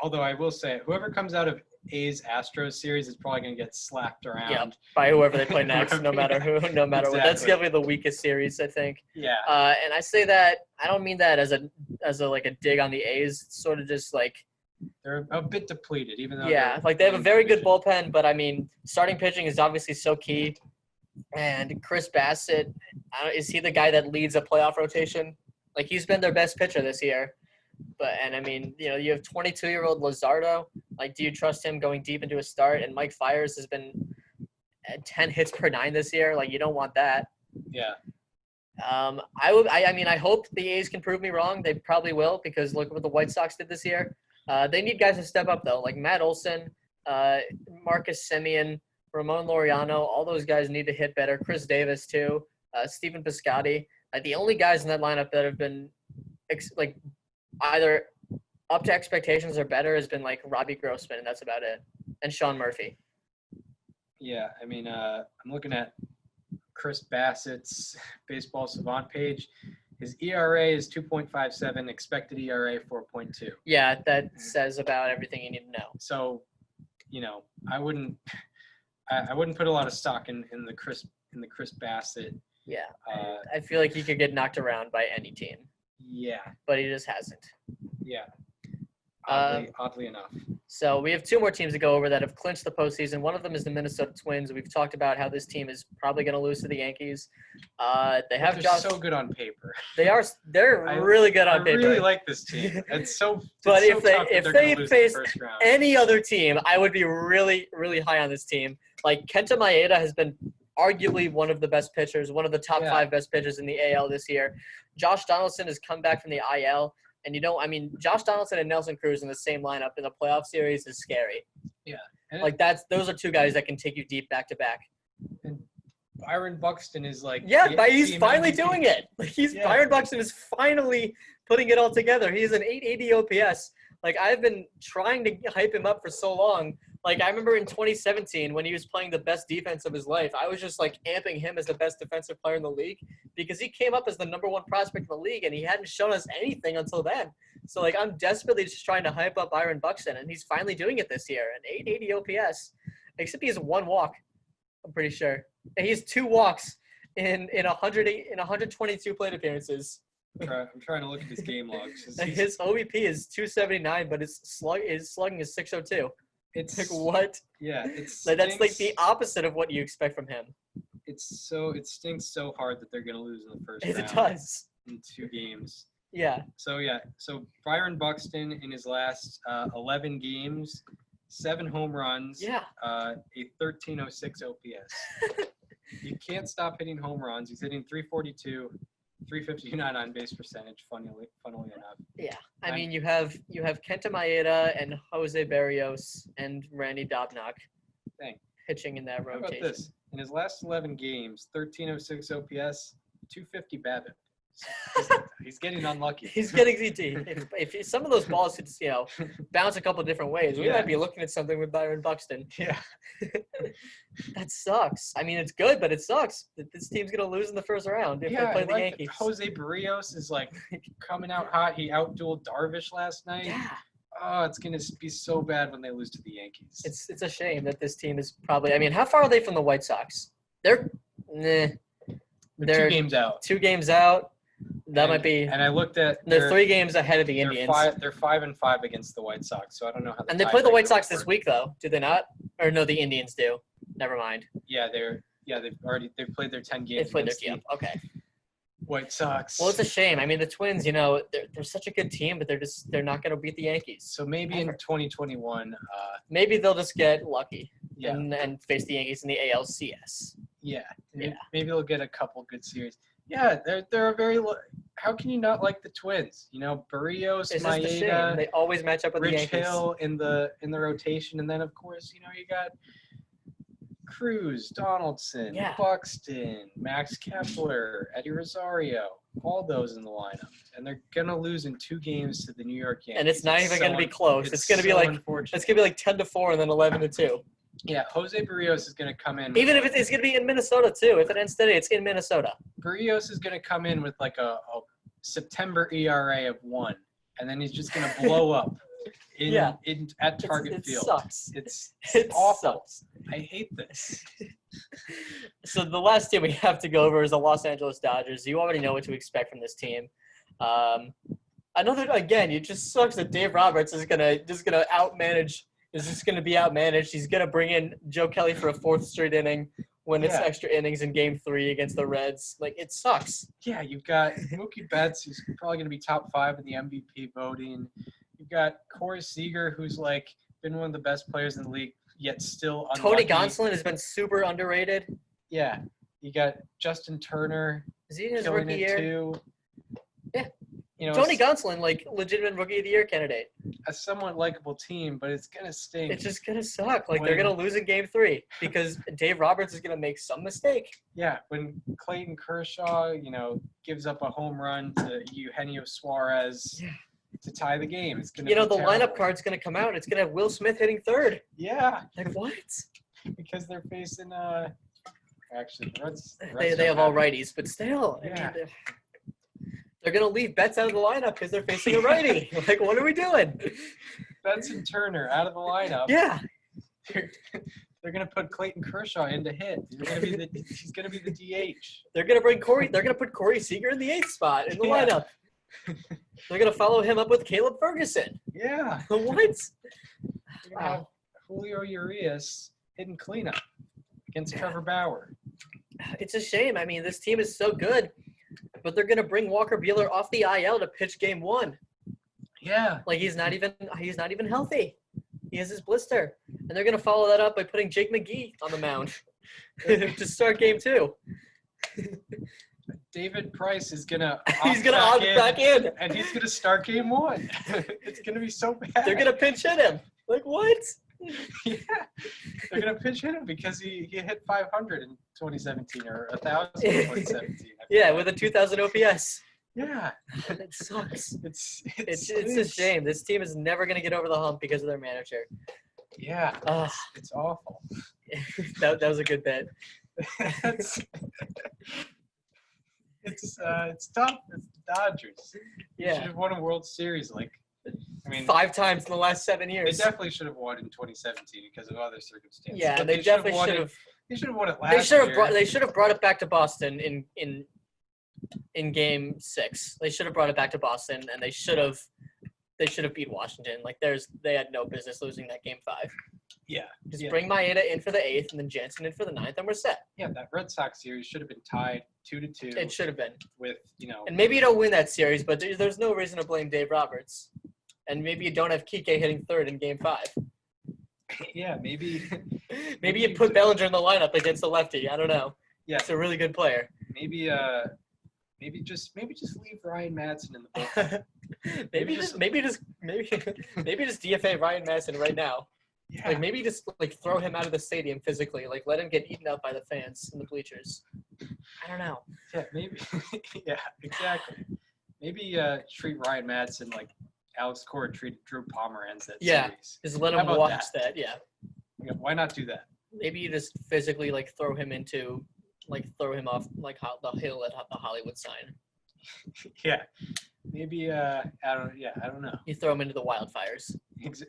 although I will say, whoever comes out of A's Astros series is probably going to get slapped around. Yeah, by whoever they play next, no matter who, no matter what. That's Exactly. definitely the weakest series, I think. Yeah. And I say that I don't mean that as a like a dig on the A's. It's sort of just like They're a bit depleted, even though like they have a very good bullpen, but I mean, starting pitching is obviously so key. And Chris Bassett, is he the guy that leads a playoff rotation? Like he's been their best pitcher this year. And I mean, you have 22-year-old Luzardo. Like, do you trust him going deep into a start? And Mike Fiers has been at 10 hits per 9 this year. Like, you don't want that. Yeah. I hope the A's can prove me wrong. They probably will because look at what the White Sox did this year. They need guys to step up though, like Matt Olson, Marcus Semien, Ramon Laureano. All those guys need to hit better. Chris Davis too. Stephen Piscotty. Like the only guys in that lineup that have been either up to expectations or better has been like Robbie Grossman, and that's about it. And Sean Murphy. Yeah, I mean, I'm looking at Chris Bassett's Baseball Savant page. His ERA is 2.57, expected ERA 4.2. Yeah, that says about everything you need to know. So, I wouldn't put a lot of stock in the Chris Bassett. Yeah, I feel like he could get knocked around by any team. Yeah. But he just hasn't. Yeah. Oddly enough. So we have 2 more teams to go over that have clinched the postseason. One of them is the Minnesota Twins. We've talked about how this team is probably going to lose to the Yankees. They're so good on paper. They're really good on paper. I really like this team. It's so. But if they faced any other team, I would be really, really high on this team. Like Kenta Maeda has been arguably one of the best pitchers, one of the top 5 best pitchers in the AL this year. Josh Donaldson has come back from the IL. And Josh Donaldson and Nelson Cruz in the same lineup in the playoff series is scary. Yeah. Those are 2 guys that can take you deep back to back. And Byron Buxton is like but he's finally doing it. Byron Buxton is finally putting it all together. He's an 880 OPS. Like I've been trying to hype him up for so long. Like I remember in 2017 when he was playing the best defense of his life, I was just like amping him as the best defensive player in the league because he came up as the number 1 prospect in the league and he hadn't shown us anything until then. So like I'm desperately just trying to hype up Byron Buxton and he's finally doing it this year. An 880 OPS, except he has 1 walk. I'm pretty sure. And he has 2 walks in 122 plate appearances. I'm trying to look at his game logs. His OBP is 279, but his slugging is 602. It's like what? Yeah, it's that's like the opposite of what you expect from him. It stinks so hard that they're gonna lose in the first round. It does. In 2 games. Yeah. So Byron Buxton in his last 11 games, 7 home runs. Yeah. A 1306 OPS. You can't stop hitting home runs. He's hitting 342. 359 on base percentage, funnily enough. Yeah. I mean, you have Kenta Maeda and Jose Barrios and Randy Dobnak pitching in that rotation. How about this? In his last 11 games, 1306 OPS, 250 BABIP. He's getting unlucky. He's getting ZT. If some of those balls could, bounce a couple different ways, we might be looking at something with Byron Buxton. Yeah. That sucks. I mean, it's good, but it sucks that this team's going to lose in the first round if they play the Yankees. Jose Barrios is coming out hot. He outdueled Darvish last night. Yeah. Oh, it's going to be so bad when they lose to the Yankees. It's a shame that this team is probably – I mean, how far are they from the White Sox? They're 2 games out. 2 games out. That might be. And I looked at. They're 3 games ahead of the Indians. They're 5-5 against the White Sox, so I don't know how. And they play the White Sox this week, though. Do they not? Or no, the Indians do. Never mind. They've played their 10 games. They've played their team. Okay. White Sox. Well, it's a shame. I mean, the Twins, they're such a good team, but they're not going to beat the Yankees. So maybe in 2021. Maybe they'll just get lucky. Yeah. And face the Yankees in the ALCS. Yeah. Maybe they'll get a couple good series. Yeah, they're a very. How can you not like the Twins? Barrios, Maeda, they always match up with the Yankees. Rich Hill in the rotation, and then of course you got Cruz, Donaldson, Buxton, Max Kepler, Eddie Rosario, all those in the lineup, and they're gonna lose in 2 games to the New York Yankees. And it's not even gonna be close. It's gonna be like 10-4 and then 11-2. Yeah, Jose Barrios is going to come in. Even if it's going to be in Minnesota, too. If it ends today, it's in Minnesota. Barrios is going to come in with a September ERA of 1, and then he's just gonna blow up at target it field. Sucks. It's It awful. sucks. I hate this. So the last team we have to go over is the Los Angeles Dodgers. You already know what to expect from this team. I know that again. It just sucks that Dave Roberts is gonna outmanage. Is just gonna be outmanaged. He's gonna bring in Joe Kelly for a 4th straight inning when it's extra innings in Game 3 against the Reds. Like, it sucks. Yeah, you've got Mookie Betts, who's probably gonna be top 5 in the MVP voting. You've got Corey Seager, who's like been one of the best players in the league, yet still unlucky. Tony Gonsolin has been super underrated. Yeah, you got Justin Turner. Is he in his killing rookie it year? too. Yeah. You know, Tony Gonsolin, like, legitimate Rookie of the Year candidate. a somewhat likable team, but it's gonna sting. It's just gonna suck. Like, they're gonna lose in Game 3 because Dave Roberts is gonna make some mistake. Yeah, when Clayton Kershaw, gives up a home run to Eugenio Suarez to tie the game, it's gonna. The terrible. lineup card's gonna come out. It's gonna have Will Smith hitting 3rd. Yeah, Like, what? because they're facing actually the Reds They have all righties, but still, Yeah. I mean, they're gonna leave Betts out of the lineup because they're facing a righty. Like, what are we doing? Betts and Turner out of the lineup. Yeah. They're gonna put Clayton Kershaw in to hit. He's gonna be the DH. They're gonna put Corey Seager in the 8th spot in the Yeah. lineup. They're gonna follow him up with Caleb Ferguson. Yeah. What? They're gonna have Julio Urias hitting cleanup against Trevor Bauer. It's a shame. I mean, this team is so good, but they're gonna bring Walker Buehler off the IL to pitch Game 1. Yeah. Like, he's not even healthy. He has his blister, and they're gonna follow that up by putting Jake McGee on the mound to start Game 2. David Price is gonna. He's gonna opt back in, and he's gonna start Game 1. It's gonna be so bad. They're gonna pinch hit him. Like, what? Yeah, they're gonna pinch hit him because he hit 500 in 2017 or 1,000 in 2017. Yeah, with a 2,000 OPS. Yeah, It sucks. it's It's a shame. This team is never gonna get over the hump because of their manager. Yeah, Ugh. it's awful. that was a good bit. It's tough. It's the Dodgers. They Yeah. should have won a World Series. I mean, 5 times in the last 7 they years. definitely should have won in 2017 because of other circumstances. Yeah, But they definitely should have. They should have won it last year. They should have brought it back to Boston in Game 6. They should have brought it back to Boston, and they should have beat Washington. Like, they had no business losing that Game 5. Yeah. Just yeah. bring Maeda in for the 8th, and then Jansen in for the 9th, and we're set. Yeah, that Red Sox series should have been tied 2-2. It should have been. With And maybe you don't win that series, but there's no reason to blame Dave Roberts. And maybe you don't have Kike hitting 3rd in Game 5. Yeah, maybe. Maybe you put Bellinger in the lineup against the lefty. I don't know. Yeah. It's a really good player. Maybe just leave Ryan Madsen in the book. maybe just DFA Ryan Madsen right now. Yeah. Like, maybe just throw him out of the stadium physically. Like, let him get eaten up by the fans in the bleachers. I don't know. Yeah, maybe. Yeah, exactly. Maybe treat Ryan Madsen like Alex Cora treated Drew Pomeranz that series. Just let How him about watch that. Yeah. Yeah, why not do that? Maybe you just physically throw him off the hill at the Hollywood sign. Yeah. Maybe I don't know. You throw him into the wildfires.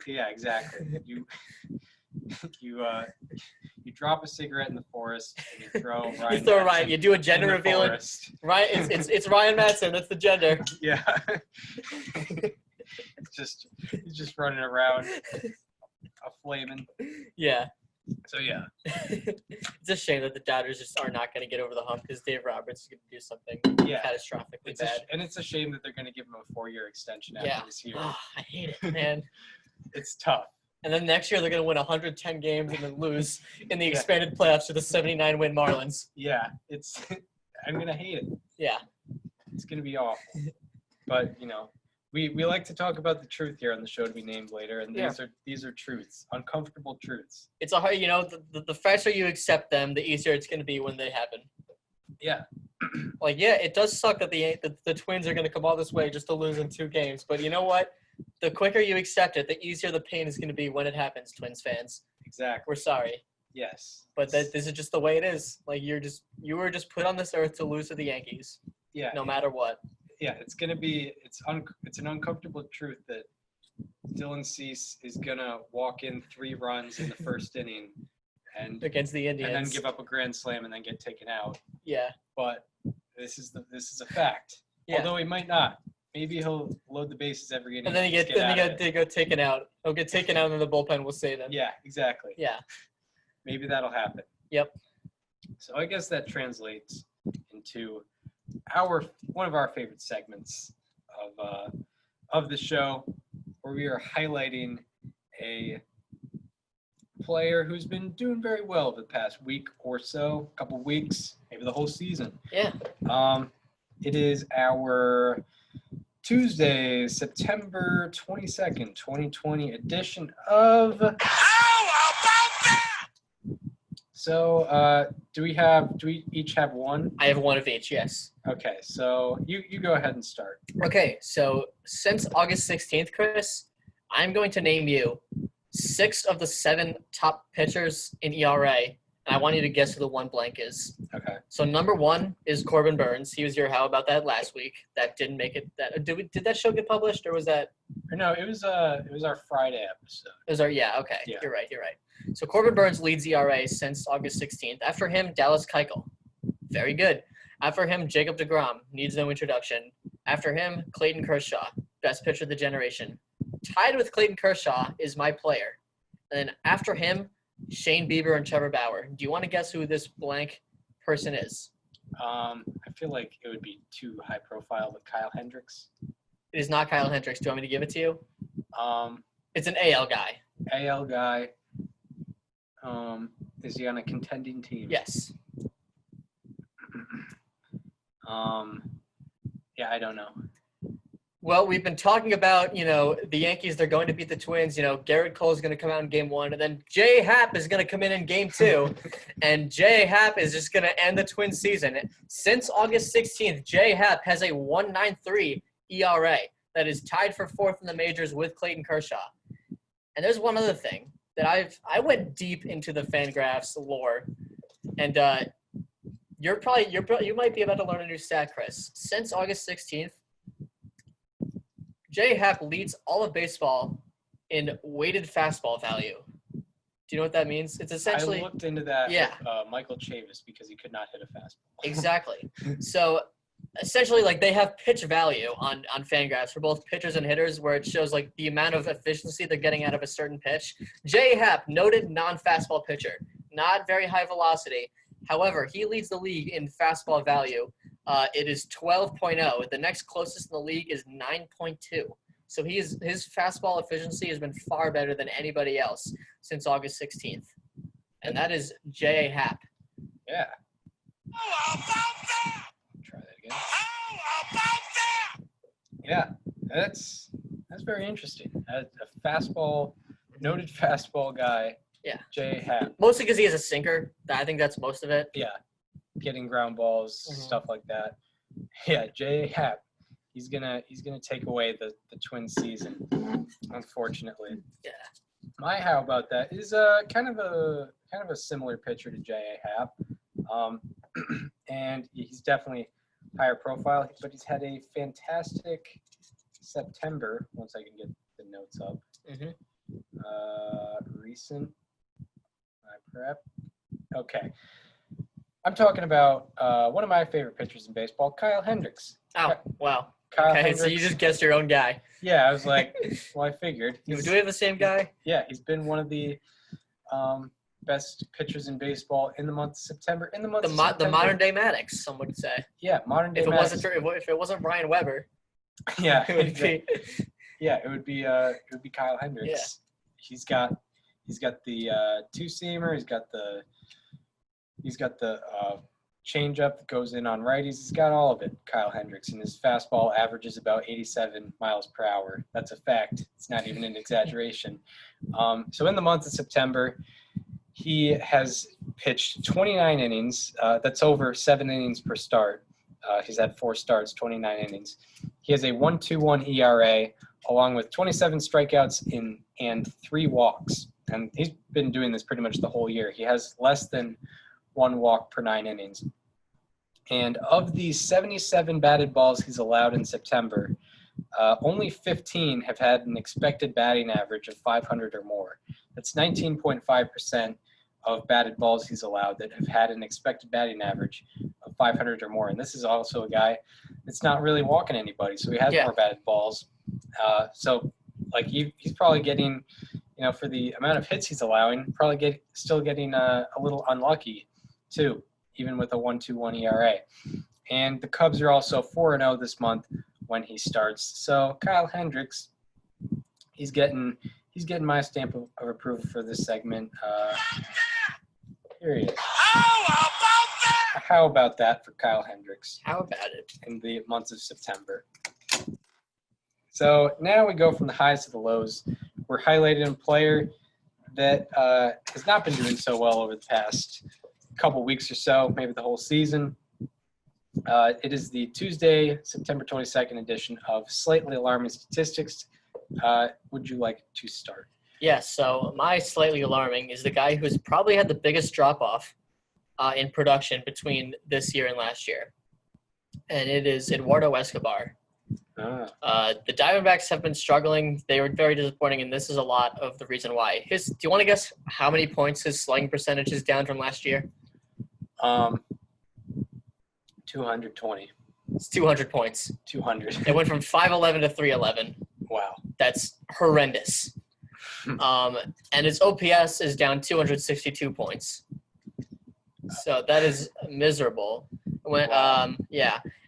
Yeah, exactly. You drop a cigarette in the forest and you throw Ryan. You throw Madsen Ryan. You do a in gender the reveal. forest. Right? It's Ryan Madsen. That's the gender. Yeah. He's just running around, a flaming. Yeah. So yeah. It's a shame that the Dodgers just are not going to get over the hump because Dave Roberts is going to do something catastrophically bad. And it's a shame that they're going to give him a 4-year extension after this year. Oh, I hate it, man. It's tough. And then next year they're going to win 110 games and then lose in the expanded playoffs to the 79-win Marlins. Yeah, I'm going to hate it. Yeah. It's going to be awful. But, we like to talk about the truth here on the show to be named later, and these are truths, uncomfortable truths. It's a hard, the faster you accept them, the easier it's going to be when they happen. Yeah. It does suck that the Twins are going to come all this way just to lose in 2 games. But you know what? The quicker you accept it, the easier the pain is going to be when it happens, Twins fans. Exactly. We're sorry. Yes. But this is just the way it is. You were just put on this earth to lose to the Yankees. Yeah. No matter what. Yeah, it's gonna be it's an uncomfortable truth that Dylan Cease is gonna walk in 3 runs in the first inning and Against the Indians. then give up a grand slam and then get taken out. Yeah. But this is a fact. Yeah. Although he might not. Maybe he'll load the bases every inning. And then they go taken out. He'll get taken out and then the bullpen will save him. Yeah, exactly. Yeah. Maybe that'll happen. Yep. So I guess that translates into one of our favorite segments of the show, where we are highlighting a player who's been doing very well over the past week or so, couple weeks, maybe the whole season. Yeah. It is our Tuesday, September 22nd, 2020 edition of. How about that? So, do we each have one? I have one of each, yes. Okay, so you go ahead and start. Okay, so since August 16th, Chris, I'm going to name you 6 of the 7 top pitchers in ERA, and I want you to guess who the one blank is. Okay. So number 1 is Corbin Burns. He was your How About That last week. That didn't make it. Did that show get published, or was that? No, it was our Friday episode. It was our okay. Yeah. You're right. So Corbin Burns leads ERA since August 16th. After him, Dallas Keuchel. Very good. After him, Jacob deGrom. Needs no introduction. After him, Clayton Kershaw. Best pitcher of the generation. Tied with Clayton Kershaw is my player. And then after him, Shane Bieber and Trevor Bauer. Do you want to guess who this blank person is? I feel like it would be too high profile with Kyle Hendricks. It is not Kyle Hendricks. Do you want me to give it to you? It's an AL guy. AL guy. Is he on a contending team? Yes. Yeah, I don't know. Well, we've been talking about, the Yankees, they're going to beat the Twins. Garrett Cole is going to come out in game 1, and then J. Happ is going to come in game 2, and J. Happ is just going to end the Twins season. Since August 16th, J. Happ has a 1.93 ERA that is tied for 4th in the majors with Clayton Kershaw. And there's one other thing that I went deep into the Fangraphs lore, and you might be about to learn a new stat, Chris. Since August 16th, J. Happ leads all of baseball in weighted fastball value. Do you know what that means? It's essentially. I looked into that. Yeah. With, Michael Chavis, because he could not hit a fastball. Exactly. So essentially, they have pitch value on Fangraphs for both pitchers and hitters, where it shows the amount of efficiency they're getting out of a certain pitch. J. Happ, noted non-fastball pitcher, not very high velocity. However, he leads the league in fastball value. It is 12.0. The next closest in the league is 9.2. So his fastball efficiency has been far better than anybody else since August 16th. And that is J.A. Happ. Yeah. How about that? Try that again. How about that? Yeah, that's very interesting. A fastball, noted fastball guy. Yeah. J.A. Happ. Mostly because he has a sinker. I think that's most of it. Yeah. Getting ground balls, stuff like that. Yeah, J.A. Happ. He's gonna take away the Twins season, unfortunately. Yeah. My How About That is kind of a similar pitcher to J.A. Happ. And he's definitely higher profile, but he's had a fantastic September. Once I can get the notes up. Recent prep. Okay. I'm talking about one of my favorite pitchers in baseball, Kyle Hendricks. Oh, wow. Kyle Okay, Hendricks. so you just guessed your own guy. Yeah, I was like, well, I figured. Do we have the same guy? Yeah, he's been one of the best pitchers in baseball in the month of September. The modern day Maddox, some would say. Yeah, modern day. If it wasn't Brian Weber. Yeah, it would be. Yeah, it would be Kyle Hendricks. Yeah. He's got the two-seamer. He's got the changeup that goes in on righties. He's got all of it, Kyle Hendricks, and his fastball averages about 87 miles per hour. That's a fact. It's not even an exaggeration. So in the month of September, he has pitched 29 innings. That's over 7 innings per start. He's had 4 starts, 29 innings. He has a 1.21 ERA, along with 27 strikeouts and 3 walks. And he's been doing this pretty much the whole year. He has less than 1 walk per 9 innings. And of the 77 batted balls he's allowed in September, only 15 have had an expected batting average of 500 or more. That's 19.5% of batted balls he's allowed that have had an expected batting average of 500 or more. And this is also a guy that's not really walking anybody, so he has more batted balls. So he's probably getting, for the amount of hits he's allowing, still getting a little unlucky too, even with a 1.21 ERA. And the Cubs are also 4-0 this month when he starts. So Kyle Hendricks, he's getting my stamp of approval for this segment. Here he is. How about that for Kyle Hendricks? How about it? In the months of September. So now we go from the highs to the lows. We're highlighting a player that has not been doing so well over the past couple weeks or so, maybe the whole season. It is the Tuesday, September 22nd edition of Slightly Alarming Statistics. Would you like to start? Yes, so my slightly alarming is the guy who's probably had the biggest drop-off in production between this year and last year. And it is Eduardo Escobar. The Diamondbacks have been struggling. They were very disappointing, and this is a lot of the reason why. Do you want to guess how many points his slugging percentage is down from last year? 220. It's 200 points. 200. It went from 511 to 311. Wow. That's horrendous. And his OPS is down 262 points. So that is miserable.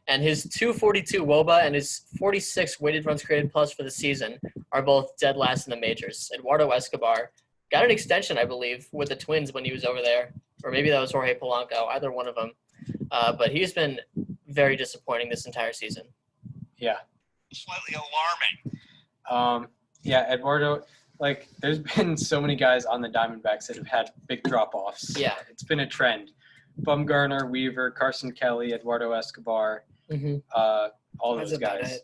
And his 242 WOBA and his 46 weighted runs created plus for the season are both dead last in the majors. Eduardo Escobar got an extension, I believe, with the Twins when he was over there. Or maybe that was Jorge Polanco, either one of them. But he's been very disappointing this entire season. Yeah. Slightly alarming. Eduardo, there's been so many guys on the Diamondbacks that have had big drop-offs. Yeah. It's been a trend. Bumgarner, Weaver, Carson Kelly, Eduardo Escobar, all those guys.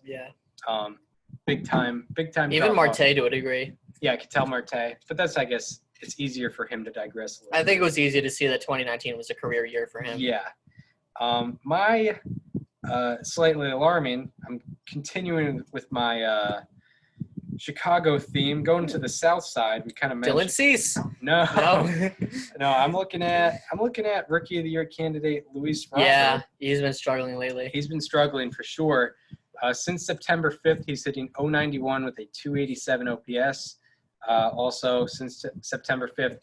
Big time. Even Marte to a degree. Yeah, I could tell Marte. But that's, I guess, it's easier for him to digress a little I think it was easy to see that 2019 was a career year for him. Yeah. My slightly alarming, I'm continuing with my Chicago theme, going to the south side. We kind of mentioned Dylan Cease. No. No, I'm looking at Rookie of the Year candidate Luis Robert. Yeah, he's been struggling lately. He's been struggling for sure. Since September 5th, he's hitting .091 with a 287 OPS. Also, since September 5th,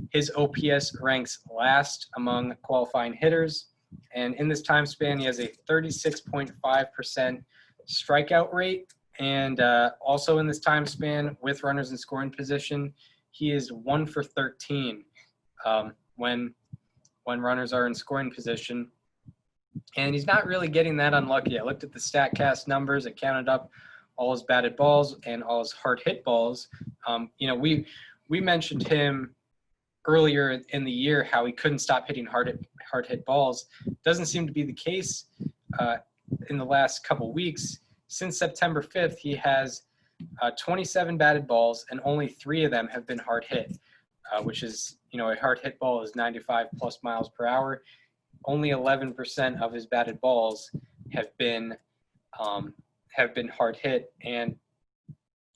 his OPS ranks last among qualifying hitters. And in this time span, he has a 36.5% strikeout rate. And also in this time span, with runners in scoring position, he is 1 for 13 when runners are in scoring position. And he's not really getting that unlucky. I looked at the StatCast numbers. I counted up all his batted balls and all his hard hit balls. We mentioned him earlier in the year how he couldn't stop hitting hard hit balls. Doesn't seem to be the case in the last couple weeks. Since September 5th, he has 27 batted balls, and only 3 of them have been hard hit, which is, a hard hit ball is 95 plus miles per hour. Only 11% of his batted balls have been hard hit, and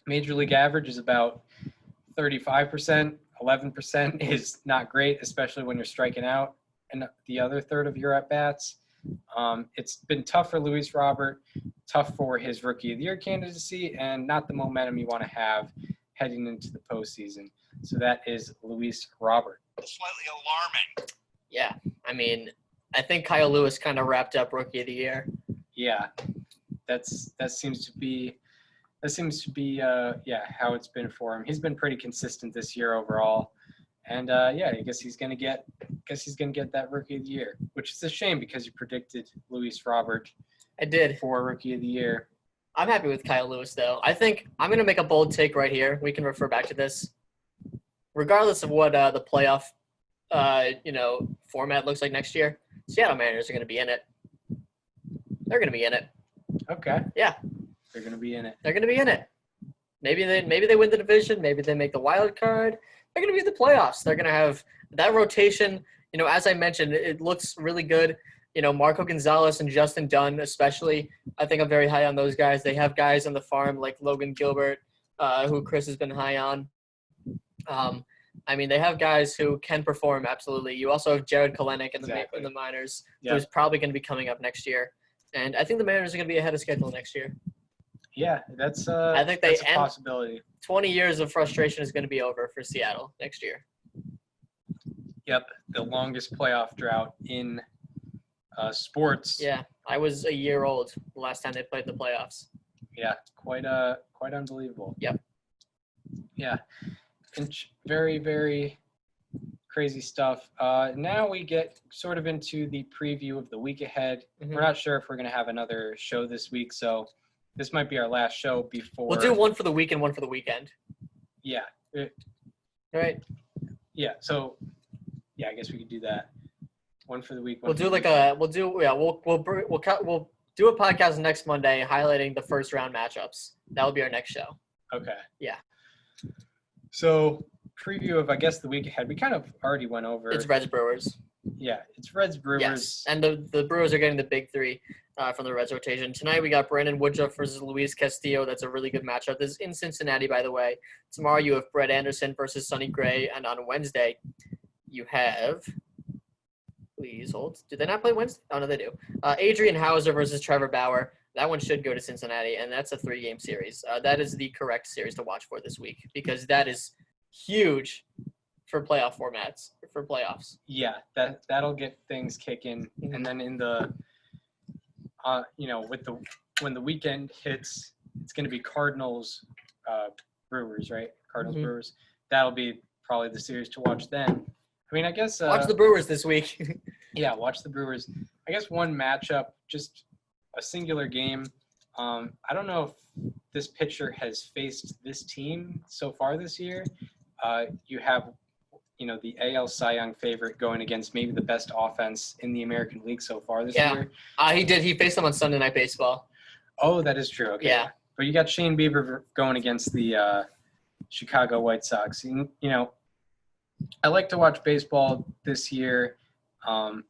major league average is about 35%. 11% is not great, especially when you're striking out in the other third of your at-bats. It's been tough for Luis Robert, tough for his Rookie of the Year candidacy, and not the momentum you want to have heading into the postseason. So that is Luis Robert. Slightly alarming. Yeah, I think Kyle Lewis kind of wrapped up Rookie of the Year. Yeah, that seems to be how it's been for him. He's been pretty consistent this year overall, and I guess he's gonna get that Rookie of the Year, which is a shame because you predicted Luis Robert. I did for Rookie of the Year. I'm happy with Kyle Lewis though. I think I'm gonna make a bold take right here. We can refer back to this, regardless of what the playoff format looks like next year. Seattle Mariners are gonna be in it. They're gonna be in it. Okay. Yeah. They're going to be in it. They're going to be in it. Maybe they win the division. Maybe they make the wild card. They're going to be in the playoffs. They're going to have that rotation. As I mentioned, it looks really good. Marco Gonzalez and Justin Dunn, especially. I think I'm very high on those guys. They have guys on the farm like Logan Gilbert, who Chris has been high on. They have guys who can perform, absolutely. You also have Jared Kelenic in the minors, who's probably going to be coming up next year. And I think the Mariners are going to be ahead of schedule next year. Yeah, that's I think that's a possibility. 20 years of frustration is going to be over for Seattle next year. Yep, the longest playoff drought in sports. Yeah, I was a year old the last time they played the playoffs. Yeah, quite unbelievable. Yep. Yeah, very, very crazy stuff. Now we get sort of into the preview of the week ahead. Mm-hmm. We're not sure if we're going to have another show this week, so this might be our last show before. We'll do one for the week and one for the weekend. Yeah. All right. Yeah. So, yeah, I guess we could do that. One for the week. We'll do we'll do a podcast next Monday highlighting the first round matchups. That will be our next show. Okay. Yeah. So preview of, I guess, the week ahead. We kind of already went over. It's Reds Brewers. Yeah, it's Reds Brewers. Yes, and the Brewers are getting the big three from the Reds rotation. Tonight we got Brandon Woodruff versus Luis Castillo. That's a really good matchup. This is in Cincinnati, by the way. Tomorrow you have Brett Anderson versus Sonny Gray, and on Wednesday you have. Please hold. Do they not play Wednesday? Oh, no, they do. Adrian Hauser versus Trevor Bauer. That one should go to Cincinnati, and that's a 3-game series. That is the correct series to watch for this week because that is huge for playoff formats, for playoffs. Yeah, that'll get things kicking. Mm-hmm. And then in the, when the weekend hits, it's going to be Cardinals, Brewers, right? Cardinals, Mm-hmm. Brewers. That'll be probably the series to watch then. I mean, I guess. Watch the Brewers this week. Yeah, watch the Brewers. I guess one matchup, just a singular game. I don't know if this pitcher has faced this team so far this year. You have, the AL Cy Young favorite going against maybe the best offense in the American League so far this year. He did. He faced them on Sunday Night Baseball. Oh, that is true. Okay. Yeah. But you got Shane Bieber going against the Chicago White Sox. I like to watch baseball this year, or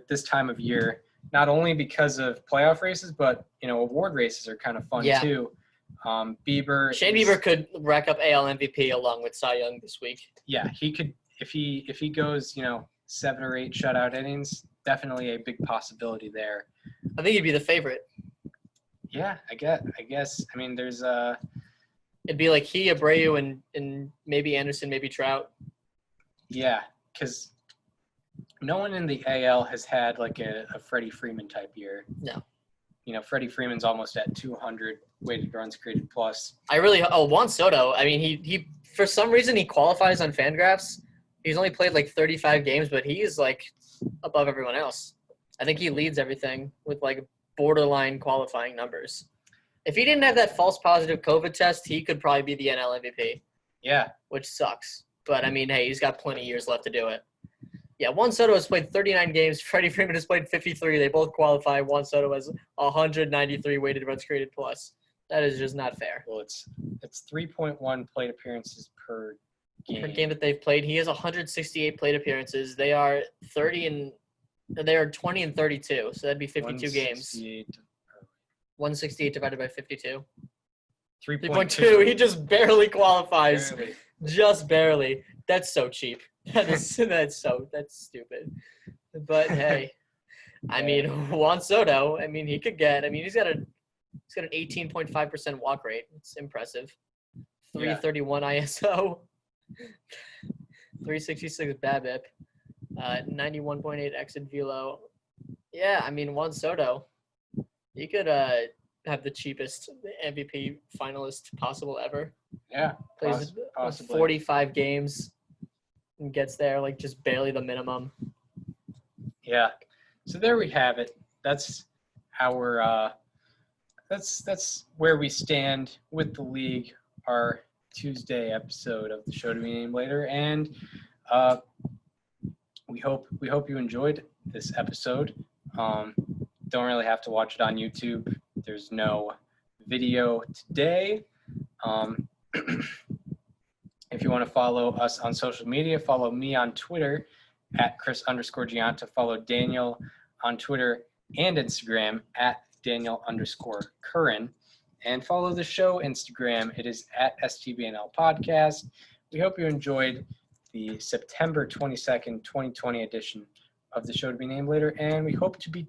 this time of year, not only because of playoff races, but, award races are kind of fun too. Shane Bieber could rack up AL MVP along with Cy Young this week. Yeah, he could if he goes, 7 or 8 shutout innings, definitely a big possibility there. I think he'd be the favorite. Yeah, I guess. I mean, there's it'd be like he, Abreu, and maybe Anderson, maybe Trout. Yeah, because no one in the AL has had like a Freddie Freeman type year. No. Freddie Freeman's almost at 200 weighted runs created plus. Juan Soto. I mean, he for some reason he qualifies on Fangraphs. He's only played like 35 games, but he's like above everyone else. I think he leads everything with like borderline qualifying numbers. If he didn't have that false positive COVID test, he could probably be the NL MVP. Yeah. Which sucks. But, I mean, hey, he's got plenty of years left to do it. Yeah, Juan Soto has played 39 games. Freddie Freeman has played 53. They both qualify. Juan Soto has 193 weighted runs created plus. That is just not fair. Well, it's 3.1 plate appearances per game. Per game that they've played. He has 168 plate appearances. They are 20 and 32, so that'd be 52 games. 168 divided by 52. 3.2. He just barely qualifies. Barely. Just barely. That's so cheap. That's stupid. But hey, I mean, Juan Soto. I mean, he could get. I mean, he's got an 18.5% walk rate. It's impressive. 331 ISO. 366 BABIP. 91.8 exit velo. Yeah, I mean, Juan Soto. He could have the cheapest MVP finalist possible ever. Yeah, plays possibly 45 games and gets there like just barely the minimum. Yeah. So there we have it. That's our that's where we stand with the league. Our Tuesday episode of the show to be named later, and we hope you enjoyed this episode. Don't really have to watch it on YouTube. There's no video today. If you want to follow us on social media, follow me on Twitter at Chris_Gianta. Follow Daniel on Twitter and Instagram at Daniel_Curran. And follow the show Instagram. It is at STBNL Podcast. We hope you enjoyed the September 22nd, 2020 edition of the show to be named later. And we hope to be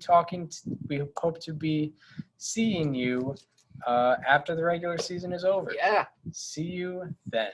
seeing you after the regular season is over. Yeah. See you then.